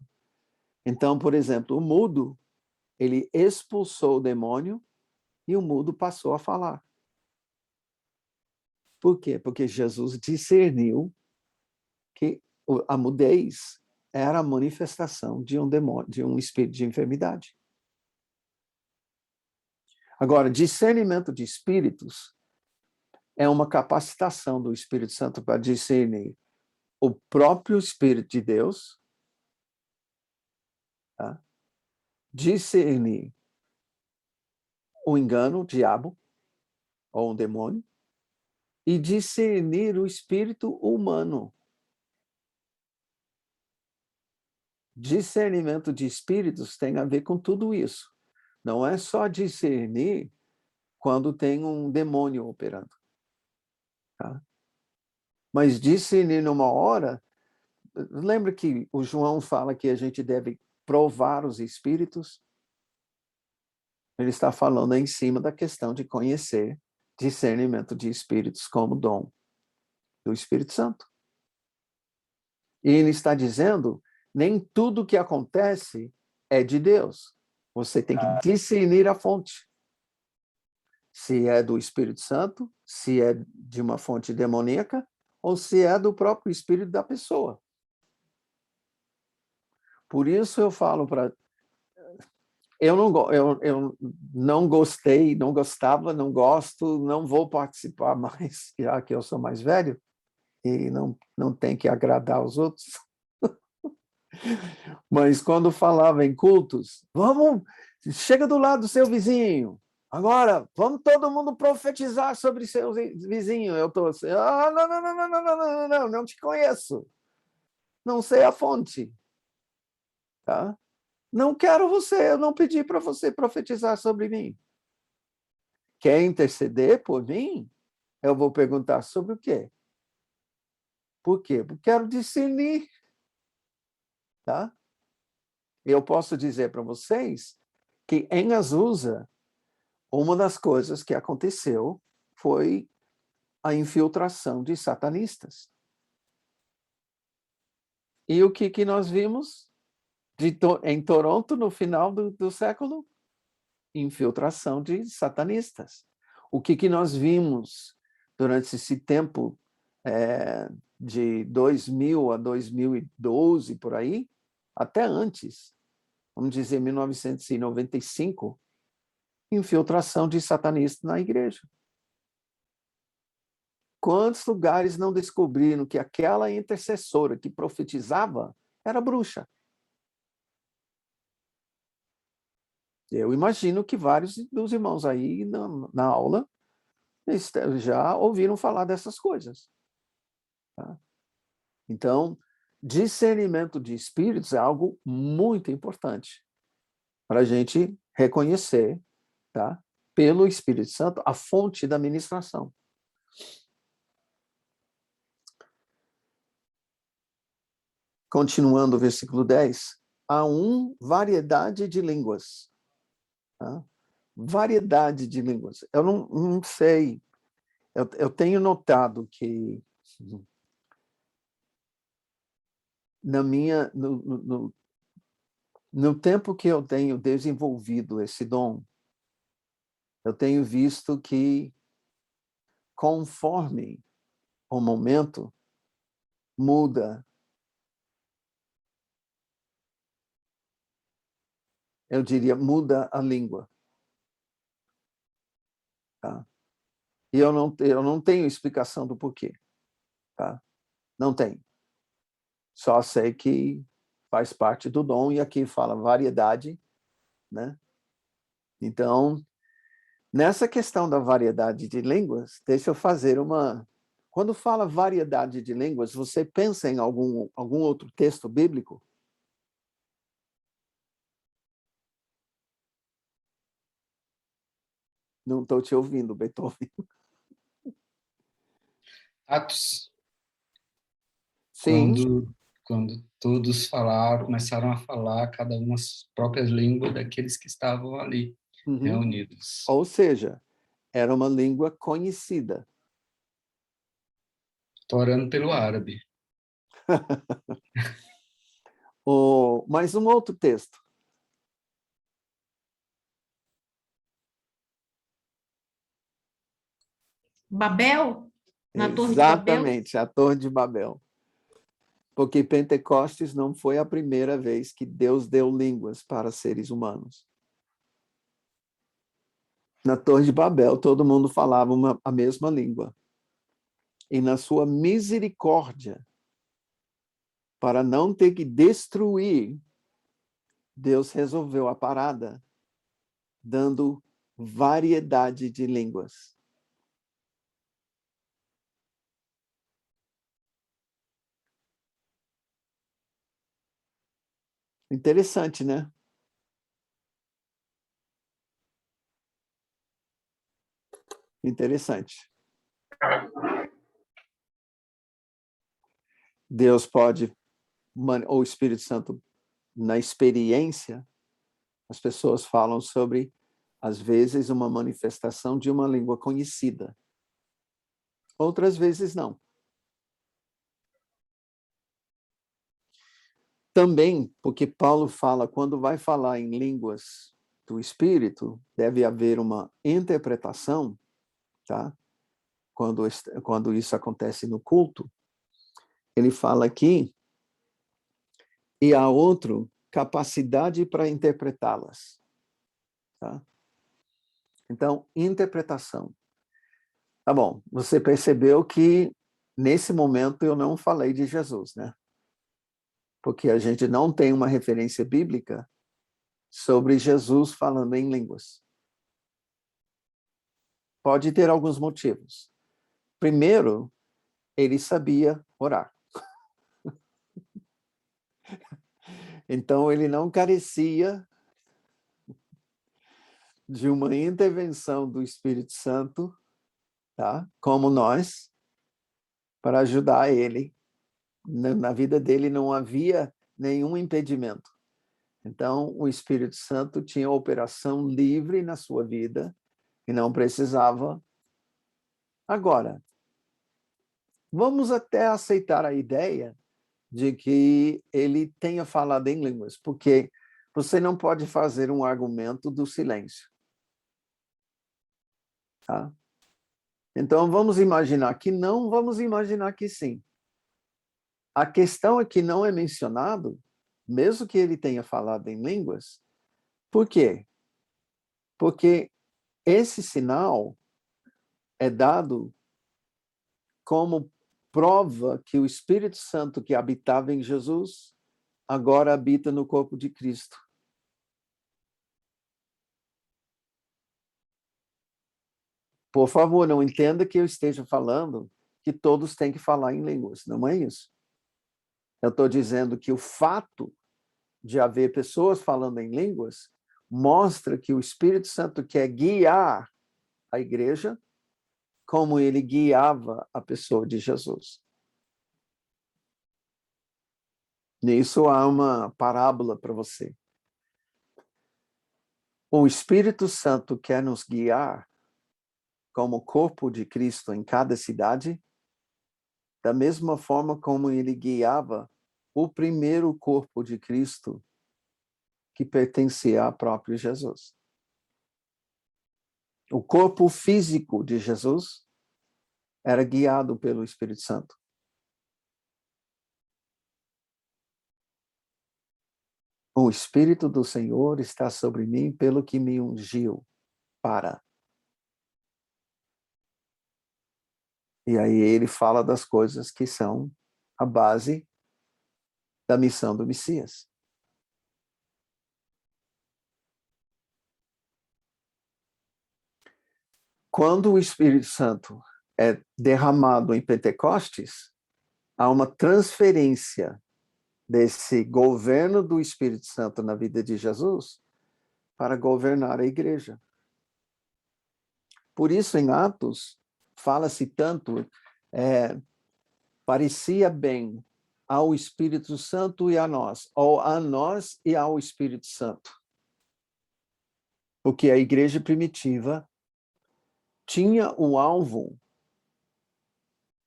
Então, por exemplo, o mudo, ele expulsou o demônio e o mudo passou a falar. Por quê? Porque Jesus discerniu que a mudez era a manifestação de um demônio, de um espírito de enfermidade. Agora, discernimento de espíritos é uma capacitação do Espírito Santo para discernir o próprio Espírito de Deus, tá? Discernir o engano, o diabo, ou um demônio, e discernir o espírito humano. Discernimento de espíritos tem a ver com tudo isso. Não é só discernir quando tem um demônio operando. Tá? Mas discernir numa hora... Lembra que o João fala que a gente deve provar os espíritos? Ele está falando em cima da questão de conhecer discernimento de espíritos como dom do Espírito Santo. E ele está dizendo, nem tudo que acontece é de Deus. Você tem que discernir a fonte. Se é do Espírito Santo, se é de uma fonte demoníaca, ou se é do próprio espírito da pessoa. Por isso eu falo para... Eu não gostei, não gostava, não gosto, não vou participar mais, já que eu sou mais velho, e não tem que agradar os outros. Mas quando falava em cultos, chega do lado do seu vizinho, agora, vamos todo mundo profetizar sobre seu vizinho. Eu estou assim, não te conheço, não sei a fonte. Tá? Não quero você, eu não pedi para você profetizar sobre mim. Quer interceder por mim? Eu vou perguntar sobre o quê? Por quê? Porque quero discernir. Tá? Eu posso dizer para vocês que em Azusa, uma das coisas que aconteceu foi a infiltração de satanistas. E o que nós vimos em Toronto no final do século? Infiltração de satanistas. O que nós vimos durante esse tempo de 2000 a 2012, por aí, até antes, vamos dizer 1995, infiltração de satanistas na igreja. Quantos lugares não descobriram que aquela intercessora que profetizava era bruxa? Eu imagino que vários dos irmãos aí na aula já ouviram falar dessas coisas. Tá? Então, discernimento de espíritos é algo muito importante para a gente reconhecer, tá? Pelo Espírito Santo, a fonte da ministração. Continuando o versículo 10, há variedade de línguas. Tá? Variedade de línguas. Eu não sei, eu tenho notado que no tempo que eu tenho desenvolvido esse dom, eu tenho visto que, conforme o momento muda eu diria, muda a língua. Tá? E eu não tenho explicação do porquê. Tá? Não tem. Só sei que faz parte do dom, e aqui fala variedade, né? Então, nessa questão da variedade de línguas, deixa eu fazer uma... Quando fala variedade de línguas, você pensa em algum outro texto bíblico? Não estou te ouvindo, Beethoven. Atos, Sim. quando todos começaram a falar cada uma as próprias línguas daqueles que estavam ali reunidos. Ou seja, era uma língua conhecida. Estou orando pelo árabe. Mais um outro texto. Babel? Na Torre de Babel? Exatamente, a Torre de Babel. Porque Pentecostes não foi a primeira vez que Deus deu línguas para seres humanos. Na Torre de Babel, todo mundo falava a mesma língua. E na sua misericórdia, para não ter que destruir, Deus resolveu a parada, dando variedade de línguas. Interessante, né? Interessante. Deus pode, ou o Espírito Santo, na experiência, as pessoas falam sobre, às vezes, uma manifestação de uma língua conhecida. Outras vezes, não. Também, porque Paulo fala, quando vai falar em línguas do Espírito, deve haver uma interpretação, tá? Quando isso acontece no culto, ele fala aqui, e há outro, capacidade para interpretá-las. Tá? Então, interpretação. Tá bom, você percebeu que, nesse momento, eu não falei de Jesus, né? Porque a gente não tem uma referência bíblica sobre Jesus falando em línguas. Pode ter alguns motivos. Primeiro, ele sabia orar. Então, ele não carecia de uma intervenção do Espírito Santo, tá? Como nós, para ajudar ele. Na vida dele não havia nenhum impedimento. Então, o Espírito Santo tinha operação livre na sua vida e não precisava. Agora, vamos até aceitar a ideia de que ele tenha falado em línguas, porque você não pode fazer um argumento do silêncio. Tá? Então, vamos imaginar que não, vamos imaginar que sim. A questão é que não é mencionado, mesmo que ele tenha falado em línguas. Por quê? Porque esse sinal é dado como prova que o Espírito Santo que habitava em Jesus agora habita no corpo de Cristo. Por favor, não entenda que eu esteja falando que todos têm que falar em línguas, não é isso. Eu estou dizendo que o fato de haver pessoas falando em línguas mostra que o Espírito Santo quer guiar a igreja como ele guiava a pessoa de Jesus. Nisso há uma parábola para você. O Espírito Santo quer nos guiar como corpo de Cristo em cada cidade, da mesma forma como ele guiava o primeiro corpo de Cristo que pertencia a próprio Jesus. O corpo físico de Jesus era guiado pelo Espírito Santo. O Espírito do Senhor está sobre mim pelo que me ungiu para. E aí ele fala das coisas que são a base da missão do Messias. Quando o Espírito Santo é derramado em Pentecostes, há uma transferência desse governo do Espírito Santo na vida de Jesus para governar a igreja. Por isso, em Atos, fala-se tanto, parecia bem ao Espírito Santo e a nós, ou a nós e ao Espírito Santo. Porque a igreja primitiva tinha o alvo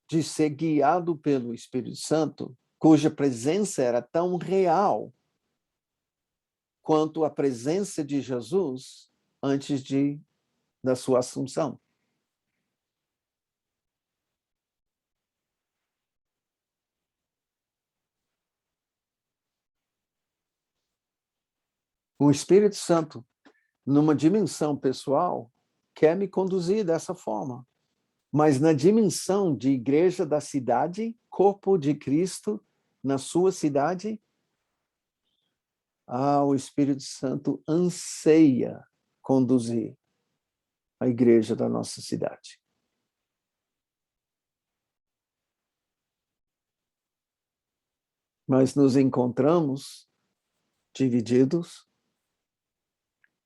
de ser guiado pelo Espírito Santo, cuja presença era tão real quanto a presença de Jesus antes da sua assunção. O Espírito Santo, numa dimensão pessoal, quer me conduzir dessa forma. Mas na dimensão de igreja da cidade, corpo de Cristo, na sua cidade, o Espírito Santo anseia conduzir a igreja da nossa cidade. Mas nos encontramos divididos,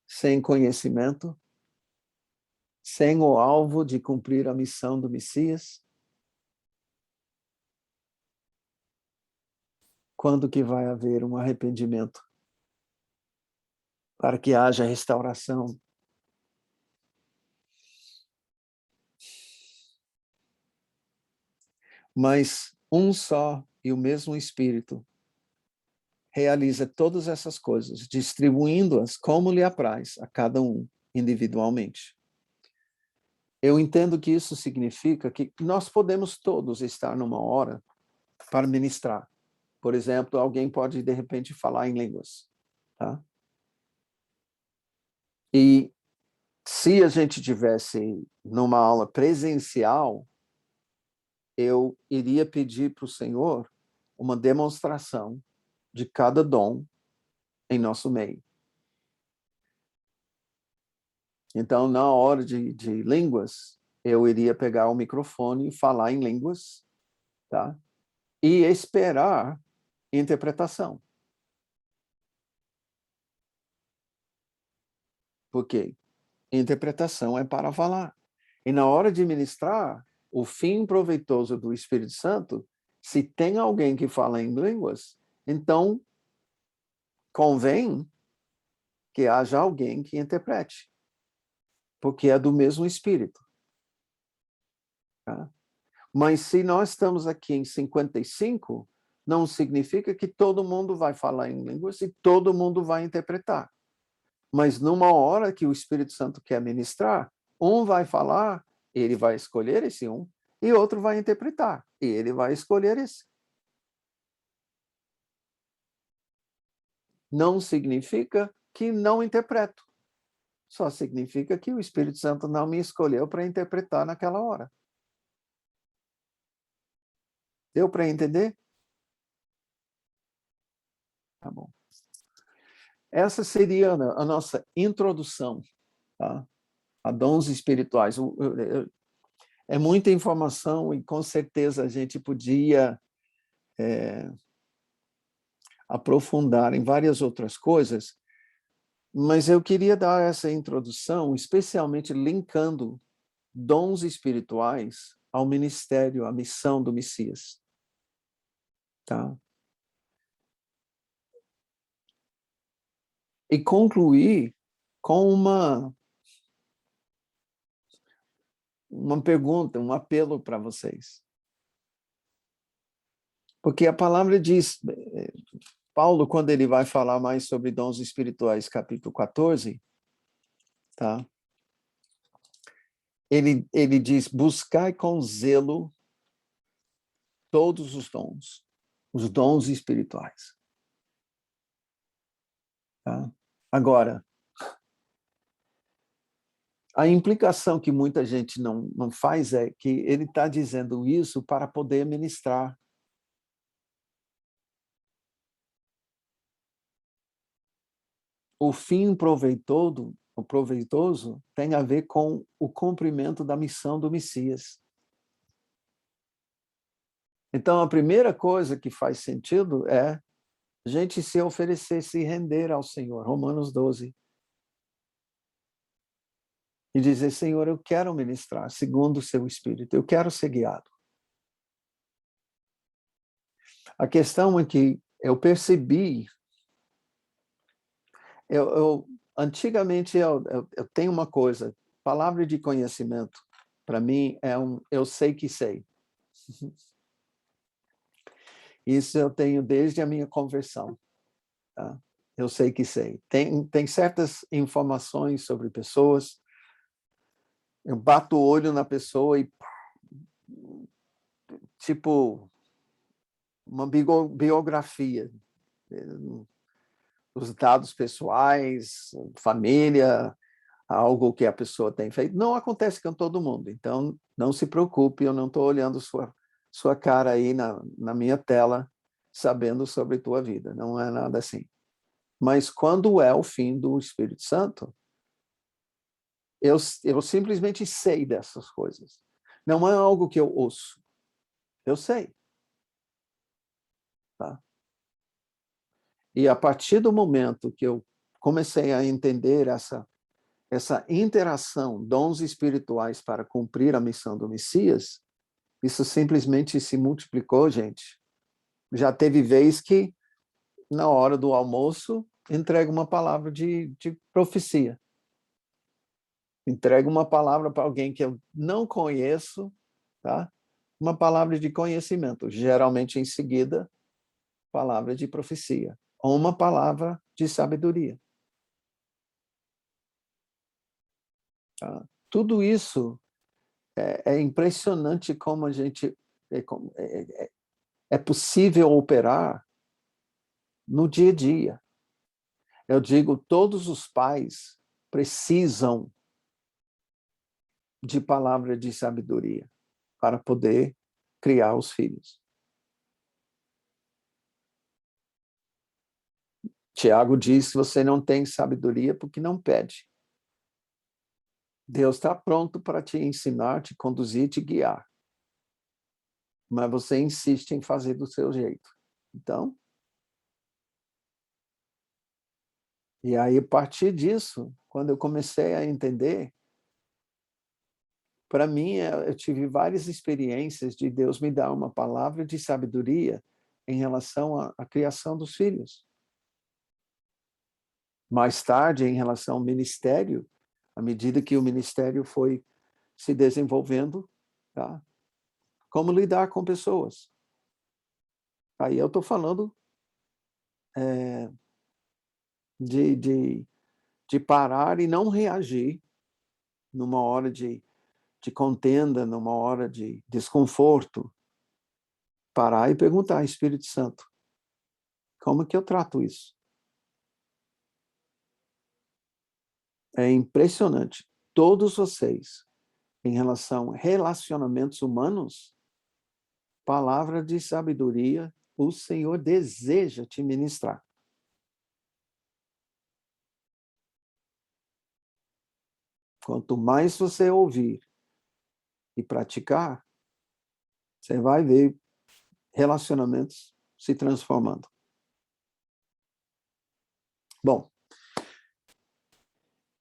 sem conhecimento, sem o alvo de cumprir a missão do Messias. Quando que vai haver um arrependimento para que haja restauração? Mas um só e o mesmo Espírito realiza todas essas coisas, distribuindo-as como lhe apraz a cada um individualmente. Eu entendo que isso significa que nós podemos todos estar numa hora para ministrar. Por exemplo, alguém pode, de repente, falar em línguas. Tá? E se a gente tivesse numa aula presencial, eu iria pedir para o Senhor uma demonstração de cada dom em nosso meio. Então, na hora de línguas, eu iria pegar o microfone e falar em línguas, tá? E esperar interpretação. Porque interpretação é para falar. E na hora de ministrar, o fim proveitoso do Espírito Santo, se tem alguém que fala em línguas, então convém que haja alguém que interprete. Porque é do mesmo Espírito. Tá? Mas se nós estamos aqui em 55, não significa que todo mundo vai falar em línguas e todo mundo vai interpretar. Mas numa hora que o Espírito Santo quer ministrar, um vai falar, ele vai escolher esse um, e outro vai interpretar, e ele vai escolher esse. Não significa que não interpreto. Só significa que o Espírito Santo não me escolheu para interpretar naquela hora. Deu para entender? Tá bom. Essa seria a nossa introdução, tá? A dons espirituais. É muita informação e com certeza a gente podia aprofundar em várias outras coisas, mas eu queria dar essa introdução, especialmente linkando dons espirituais ao ministério, à missão do Messias. Tá? E concluir com uma pergunta, um apelo para vocês. Porque a palavra diz, Paulo, quando ele vai falar mais sobre dons espirituais, capítulo 14, tá? Ele diz, buscai com zelo todos os dons espirituais. Tá? Agora, a implicação que muita gente não faz é que ele está dizendo isso para poder ministrar. O fim proveitoso tem a ver com o cumprimento da missão do Messias. Então, a primeira coisa que faz sentido é a gente se oferecer, se render ao Senhor, Romanos 12. E dizer, Senhor, eu quero ministrar segundo o seu Espírito, eu quero ser guiado. A questão é que eu percebi, antigamente eu tenho uma coisa, palavra de conhecimento, para mim é eu sei que sei. Isso eu tenho desde a minha conversão. Tá? Eu sei que sei. Tem certas informações sobre pessoas, eu bato o olho na pessoa e tipo uma biografia, os dados pessoais, família, algo que a pessoa tem feito. Não acontece com todo mundo, então não se preocupe, eu não estou olhando sua cara aí na minha tela, sabendo sobre tua vida, não é nada assim. Mas quando é o fim do Espírito Santo, eu simplesmente sei dessas coisas. Não é algo que eu ouço, eu sei. Tá? E a partir do momento que eu comecei a entender essa interação, dons espirituais para cumprir a missão do Messias, isso simplesmente se multiplicou, gente. Já teve vez que, na hora do almoço, entrega uma palavra de profecia. Entrega uma palavra para alguém que eu não conheço, tá? Uma palavra de conhecimento, geralmente em seguida, palavra de profecia, ou uma palavra de sabedoria. Tá? Tudo isso é impressionante como a gente é possível operar no dia a dia. Eu digo, todos os pais precisam de palavra de sabedoria para poder criar os filhos. Tiago diz que você não tem sabedoria porque não pede. Deus está pronto para te ensinar, te conduzir, te guiar. Mas você insiste em fazer do seu jeito. Então, e aí, a partir disso, quando eu comecei a entender, para mim, eu tive várias experiências de Deus me dar uma palavra de sabedoria em relação à criação dos filhos. Mais tarde, em relação ao ministério, à medida que o ministério foi se desenvolvendo, tá? Como lidar com pessoas. Aí eu estou falando de parar e não reagir numa hora de contenda, numa hora de desconforto. Parar e perguntar, Espírito Santo, como que eu trato isso? É impressionante. Todos vocês, em relação a relacionamentos humanos, palavra de sabedoria, o Senhor deseja te ministrar. Quanto mais você ouvir e praticar, você vai ver relacionamentos se transformando. Bom,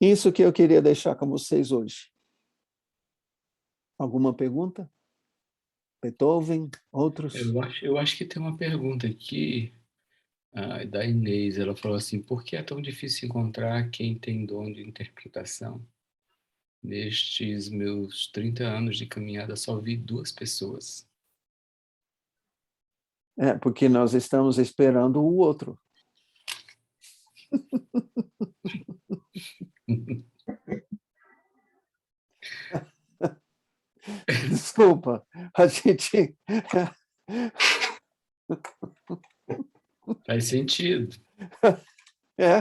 isso que eu queria deixar com vocês hoje. Alguma pergunta? Beethoven, outros? Eu acho que tem uma pergunta aqui da Inês. Ela falou assim, por que é tão difícil encontrar quem tem dom de interpretação? Nestes meus 30 anos de caminhada, só vi 2 pessoas. Porque nós estamos esperando o outro. Desculpa, a gente... Faz sentido. É,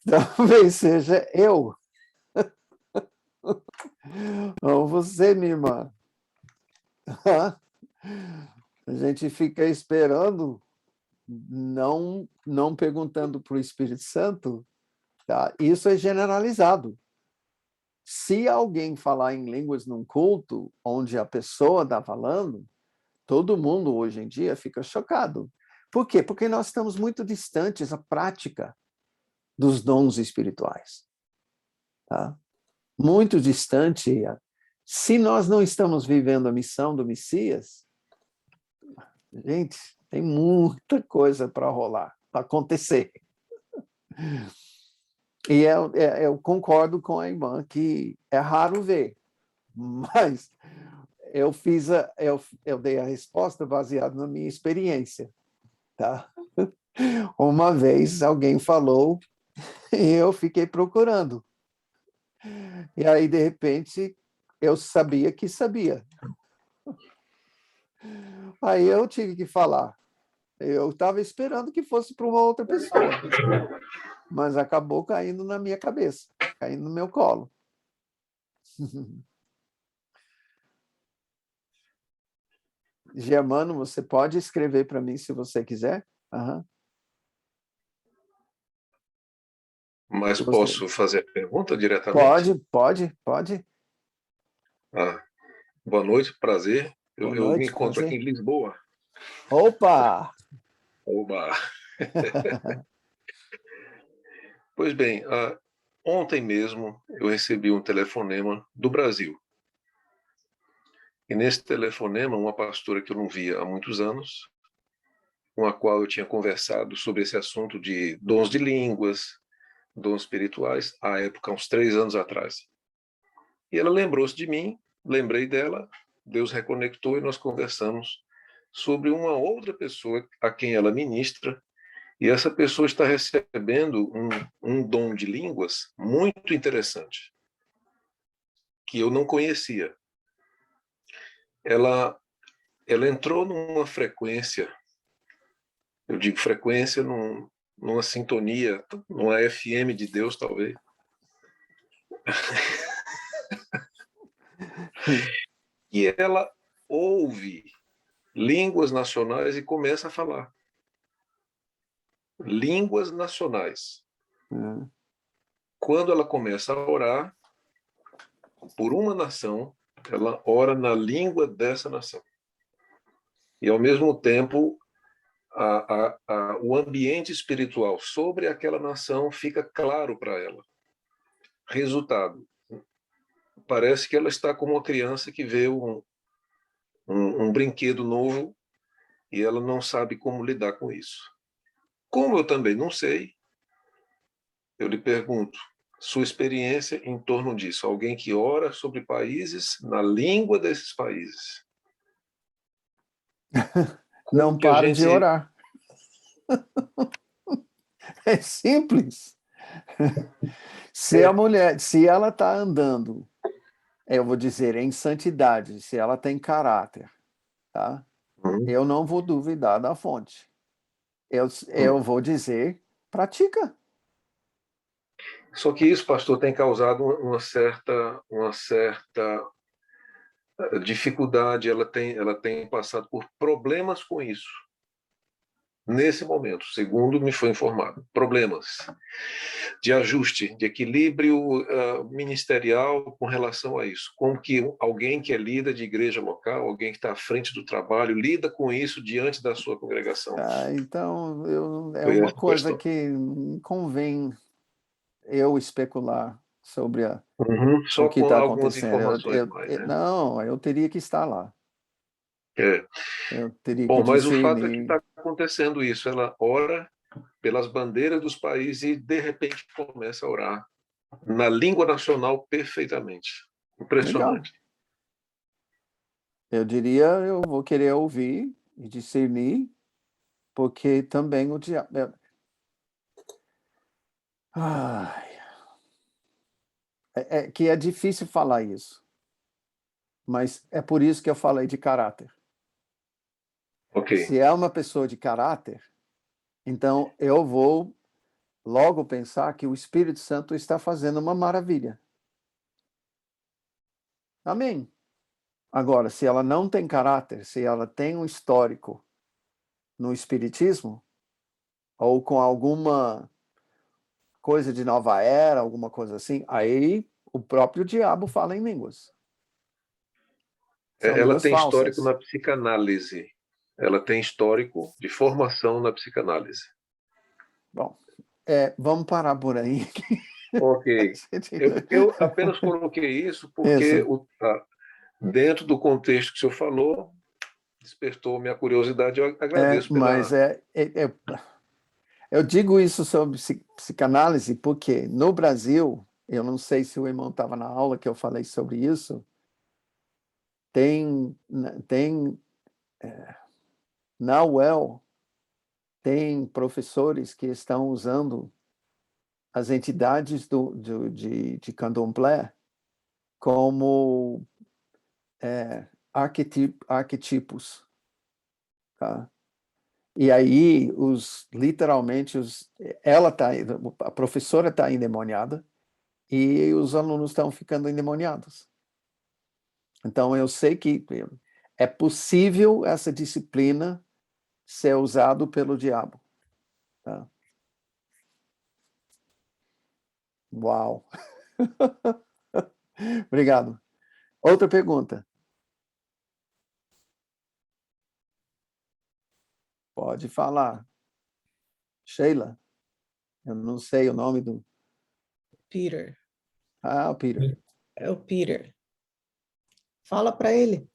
Talvez seja eu. Ou você, minha irmã. A gente fica esperando, não perguntando para o Espírito Santo, tá? Isso é generalizado. Se alguém falar em línguas num culto onde a pessoa está falando, todo mundo hoje em dia fica chocado. Por quê? Porque nós estamos muito distantes da prática dos dons espirituais. Tá? Muito distante. Se nós não estamos vivendo a missão do Messias, gente, tem muita coisa para rolar, para acontecer. E eu concordo com a irmã que é raro ver, mas eu dei a resposta baseada na minha experiência. Tá? Uma vez alguém falou e eu fiquei procurando. E aí, de repente, eu sabia que sabia. Aí eu tive que falar. Eu estava esperando que fosse para uma outra pessoa, mas acabou caindo na minha cabeça, caindo no meu colo. Germano, você pode escrever para mim se você quiser? Uhum. Mas posso fazer a pergunta diretamente? Pode. Boa noite, prazer. Boa Eu noite, me encontro prazer. aqui em Lisboa. Opa! Oba! Pois bem, ontem mesmo eu recebi um telefonema do Brasil. E nesse telefonema, uma pastora que eu não via há muitos anos, com a qual eu tinha conversado sobre esse assunto de dons de línguas, dons espirituais, à época, uns 3 anos atrás. E ela lembrou-se de mim, lembrei dela, Deus reconectou e nós conversamos sobre uma outra pessoa a quem ela ministra, e essa pessoa está recebendo um dom de línguas muito interessante, que eu não conhecia. Ela entrou numa frequência, eu digo frequência numa sintonia, numa FM de Deus, talvez. E ela ouve línguas nacionais e começa a falar. Línguas nacionais. Quando ela começa a orar por uma nação, ela ora na língua dessa nação. E, ao mesmo tempo, o ambiente espiritual sobre aquela nação fica claro para ela. Resultado, parece que ela está como uma criança que vê um brinquedo novo e ela não sabe como lidar com isso. Como eu também não sei, eu lhe pergunto, sua experiência em torno disso, alguém que ora sobre países na língua desses países. Não pare de orar. É simples. Se a mulher, se ela está andando, eu vou dizer, em santidade, se ela tem caráter, tá? Eu não vou duvidar da fonte. Eu vou dizer, pratica. Só que isso, pastor, tem causado uma certa dificuldade, ela tem passado por problemas com isso. Nesse momento, segundo me foi informado, problemas de ajuste, de equilíbrio ministerial com relação a isso. Como que alguém que é líder de igreja local, alguém que está à frente do trabalho, lida com isso diante da sua congregação? Então, é uma coisa que convém eu especular sobre só o que com está algumas acontecendo. informações mais, né? Não, eu teria que estar lá. Eu teria Bom, que mas o fato é que discernir. está acontecendo isso. Ela ora pelas bandeiras dos países e, de repente, começa a orar na língua nacional perfeitamente. Impressionante. Legal. Eu diria, eu vou querer ouvir e discernir, porque também o diabo... É que é difícil falar isso. Mas é por isso que eu falei de caráter. Ok. Se é uma pessoa de caráter, então eu vou logo pensar que o Espírito Santo está fazendo uma maravilha. Amém. Agora, se ela não tem caráter, se ela tem um histórico no Espiritismo, ou com alguma coisa de nova era, alguma coisa assim, aí o próprio diabo fala em línguas. São Ela línguas tem falsas. histórico na psicanálise. Ela tem histórico de formação na psicanálise. Bom, vamos parar por aí. Ok. Eu apenas coloquei isso porque dentro do contexto que o senhor falou, despertou minha curiosidade. Eu agradeço mas eu digo isso sobre psicanálise porque no Brasil, eu não sei se o irmão estava na aula que eu falei sobre isso, na UEL, tem professores que estão usando as entidades de candomblé como arquetipos, tá? E aí, literalmente, a professora está endemoniada e os alunos estão ficando endemoniados. Então, eu sei que é possível essa disciplina ser usado pelo diabo. Tá? Uau! Obrigado. Outra pergunta. Pode falar. Sheila? Eu não sei o nome do... Peter. Ah, o Peter. É o Peter. Fala para ele.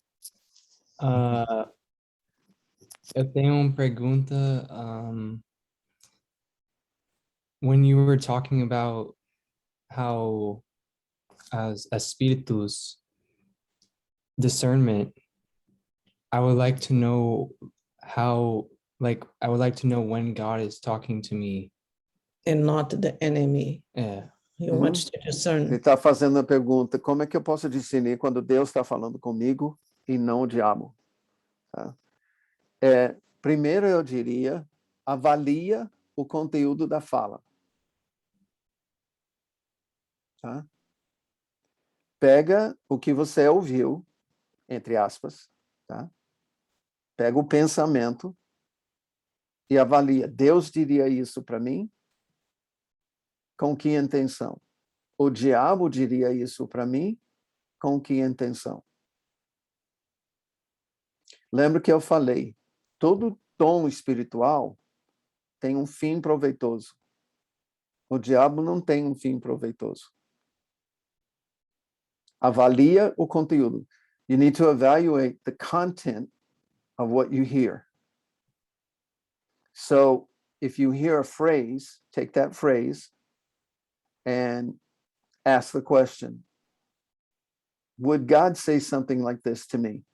Eu tenho uma pergunta. When you were talking about how as espíritus discernment, I would like to know I would like to know when God is talking to me. And not the enemy. Yeah. He wants to discern. Ele está fazendo a pergunta, como é que eu posso discernir quando Deus está falando comigo e não o diabo? Tá? Primeiro, eu diria, avalia o conteúdo da fala. Tá? Pega o que você ouviu, entre aspas, tá? Pega o pensamento e avalia. Deus diria isso para mim? Com que intenção? O diabo diria isso para mim? Com que intenção? Lembra que eu falei, todo dom espiritual tem um fim proveitoso. O diabo não tem um fim proveitoso. Avalia o conteúdo. You need to evaluate the content of what you hear. So, if you hear a phrase, take that phrase and ask the question, would God say something like this to me?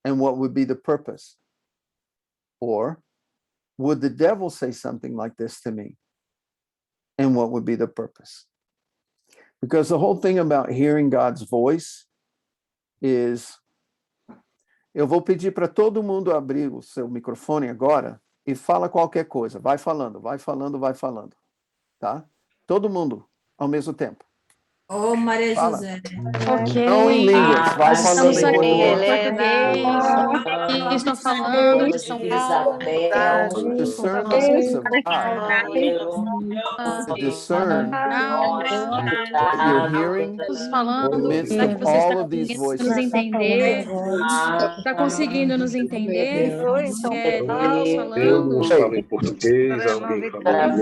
And what would be the purpose? Or, would the devil say something like this to me? And what would be the purpose? Because the whole thing about hearing God's voice is, eu vou pedir para todo mundo abrir o seu microfone agora e fala qualquer coisa. Vai falando, vai falando, vai falando. Tá? Todo mundo, ao mesmo tempo. Ô, Maria Fala. José. Ok. Não em línguas, vai falando Estamos aqui em em português, estão falando de São Paulo. To discern the voice of God, to discern what you're hearing Estamos in falando, the midst será que of você está all of these conseguindo nos voices. entender? Está conseguindo nos entender? É Deus Alguns falando? falam em português, alguém fala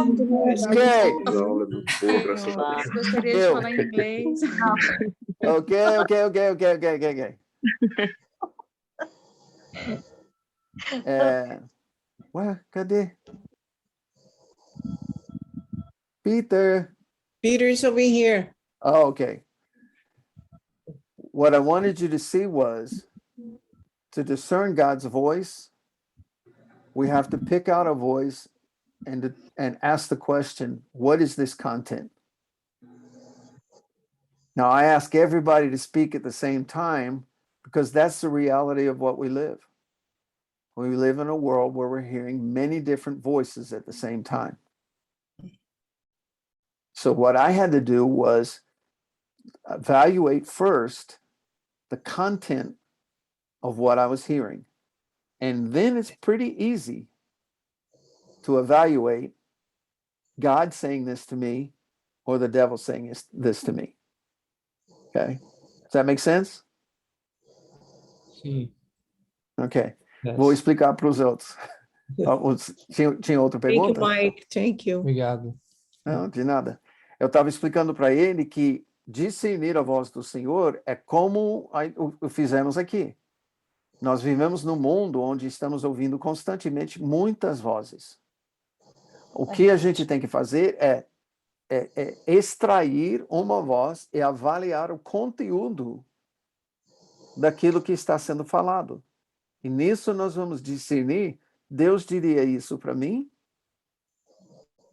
em inglês. Ok, A aula é muito boa, graças a Deus. Gostaria de falar em inglês. ok. Ué, cadê? Peter. Peter's over here. Oh, okay. What I wanted you to see was, to discern God's voice, we have to pick out a voice and ask the question, what is this content? Now, I ask everybody to speak at the same time because that's the reality of what we live. We live in a world where we're hearing many different voices at the same time. So what I had to do was evaluate first the content of what I was hearing. And then it's pretty easy to evaluate God saying this to me or the devil saying this to me. Okay? Does that make sense? Sim. Ok. Yes. Vou explicar para os outros. Tinha outra Thank you, pergunta? Mike. Thank you. Obrigado. Não, de nada. Eu estava explicando para ele que discernir a voz do Senhor é como o fizemos aqui. Nós vivemos num mundo onde estamos ouvindo constantemente muitas vozes. O que a gente tem que fazer é extrair uma voz e avaliar o conteúdo daquilo que está sendo falado. E nisso nós vamos discernir, Deus diria isso para mim?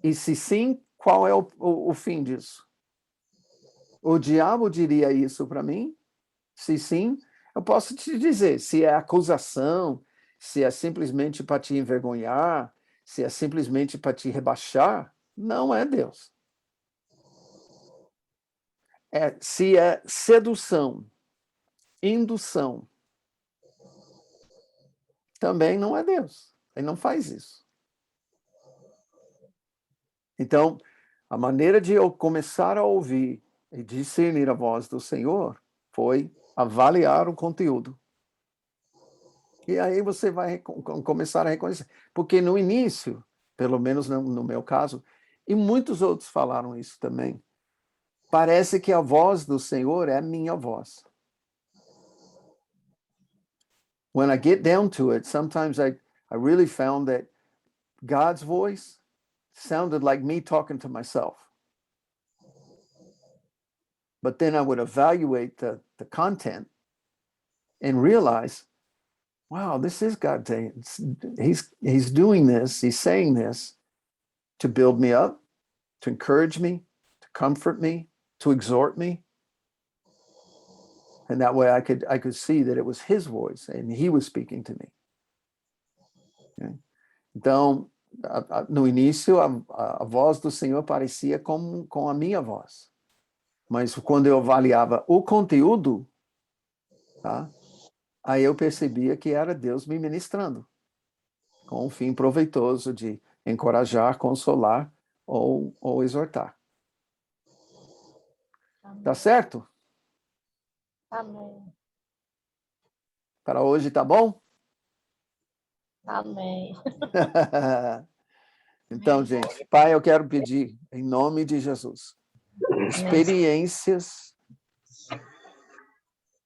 E se sim, qual é o fim disso? O diabo diria isso para mim? Se sim, eu posso te dizer, se é acusação, se é simplesmente para te envergonhar, se é simplesmente para te rebaixar, não é Deus. Se é sedução, indução, também não é Deus. Ele não faz isso. Então, a maneira de eu começar a ouvir e discernir a voz do Senhor foi avaliar o conteúdo. E aí você vai começar a reconhecer. Porque no início, pelo menos no meu caso, e muitos outros falaram isso também, parece que a voz do Senhor é a minha voz. When I get down to it, sometimes I really found that God's voice sounded like me talking to myself. But then I would evaluate the content and realize, wow, this is God. He's doing this, he's saying this to build me up, to encourage me, to comfort me, to exhort me. And that way I could see that it was his voice and he was speaking to me. Okay? Então, no início, a voz do Senhor parecia com a minha voz. Mas quando eu avaliava o conteúdo, tá? Aí eu percebia que era Deus me ministrando, com um fim proveitoso de encorajar, consolar ou exortar. Tá certo? Amém. Para hoje tá bom? Amém. Então, gente, Pai, eu quero pedir, em nome de Jesus, experiências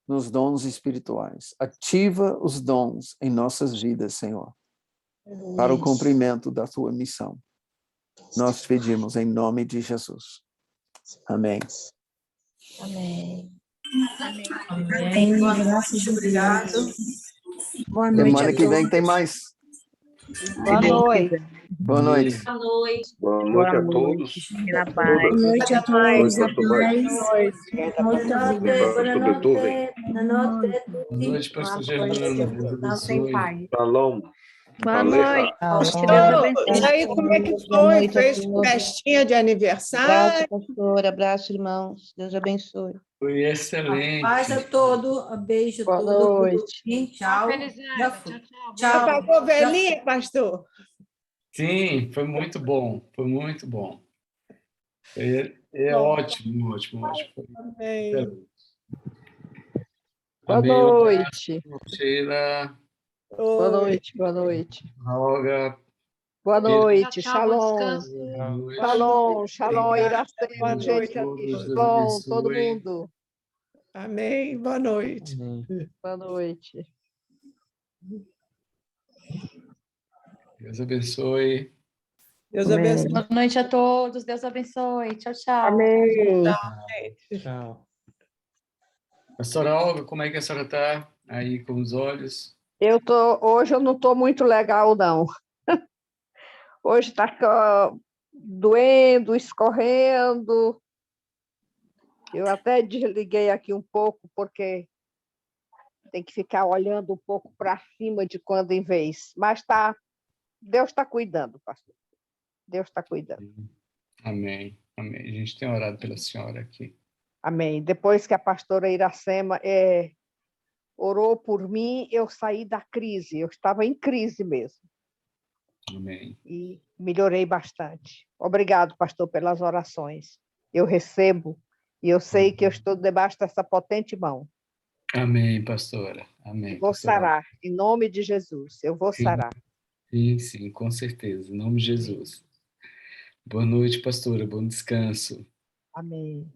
nos dons espirituais. Ativa os dons em nossas vidas, Senhor, para o cumprimento da tua missão. Nós pedimos em nome de Jesus. Amém. Amém. Amém. Graças, obrigado. Boa noite. Semana que vem tem mais. Boa noite. Boa noite. Boa noite. Boa noite a todos. Boa noite a todos. Boa noite, Muito obrigada. Beethoven. Boa noite, pastor Germano. Deus abençoe. Shalom. Boa Aleha. noite. Que Deus abençoe. E aí, como é que foi? Fez festinha de aniversário? Abraço, pastor. Abraço, irmãos. Deus abençoe. Foi excelente. Paz a todo. Beijo a Boa todo. noite. Tchau. Já fui. Tchau. Apagou velhinha, pastor? Sim, foi muito bom. Foi muito bom. Ótimo, ótimo, ótimo. Amém. Boa Amém. noite. Sheila, Boa noite. Boa noite. Olga, Boa noite. Tchau, Shalom. boa noite. Shalom. Shalom. Iracema, Boa gente noite. aqui. Deus Shalom. Todo abençoe. mundo. Amém. Boa noite. Amém. Boa noite. Deus abençoe. Deus Amém. abençoe. Boa noite a todos. Deus abençoe. Tchau, tchau. Amém. Tchau. Pastora Olga, como é que a senhora está aí com os olhos? Hoje eu não estou muito legal, não. Hoje está doendo, escorrendo. Eu até desliguei aqui um pouco, porque tem que ficar olhando um pouco para cima de quando em vez. Mas Deus está cuidando, pastor. Deus está cuidando. Amém, amém. A gente tem orado pela senhora aqui. Amém. Depois que a pastora Iracema orou por mim, eu saí da crise. Eu estava em crise mesmo. Amém. E melhorei bastante. Obrigado, pastor, pelas orações. Eu recebo e eu sei que eu estou debaixo dessa potente mão. Amém, pastora. Amém. Eu vou sarar, em nome de Jesus. Eu vou sarar. Sim, sim, com certeza. Em nome de Jesus. Boa noite, pastora. Bom descanso. Amém.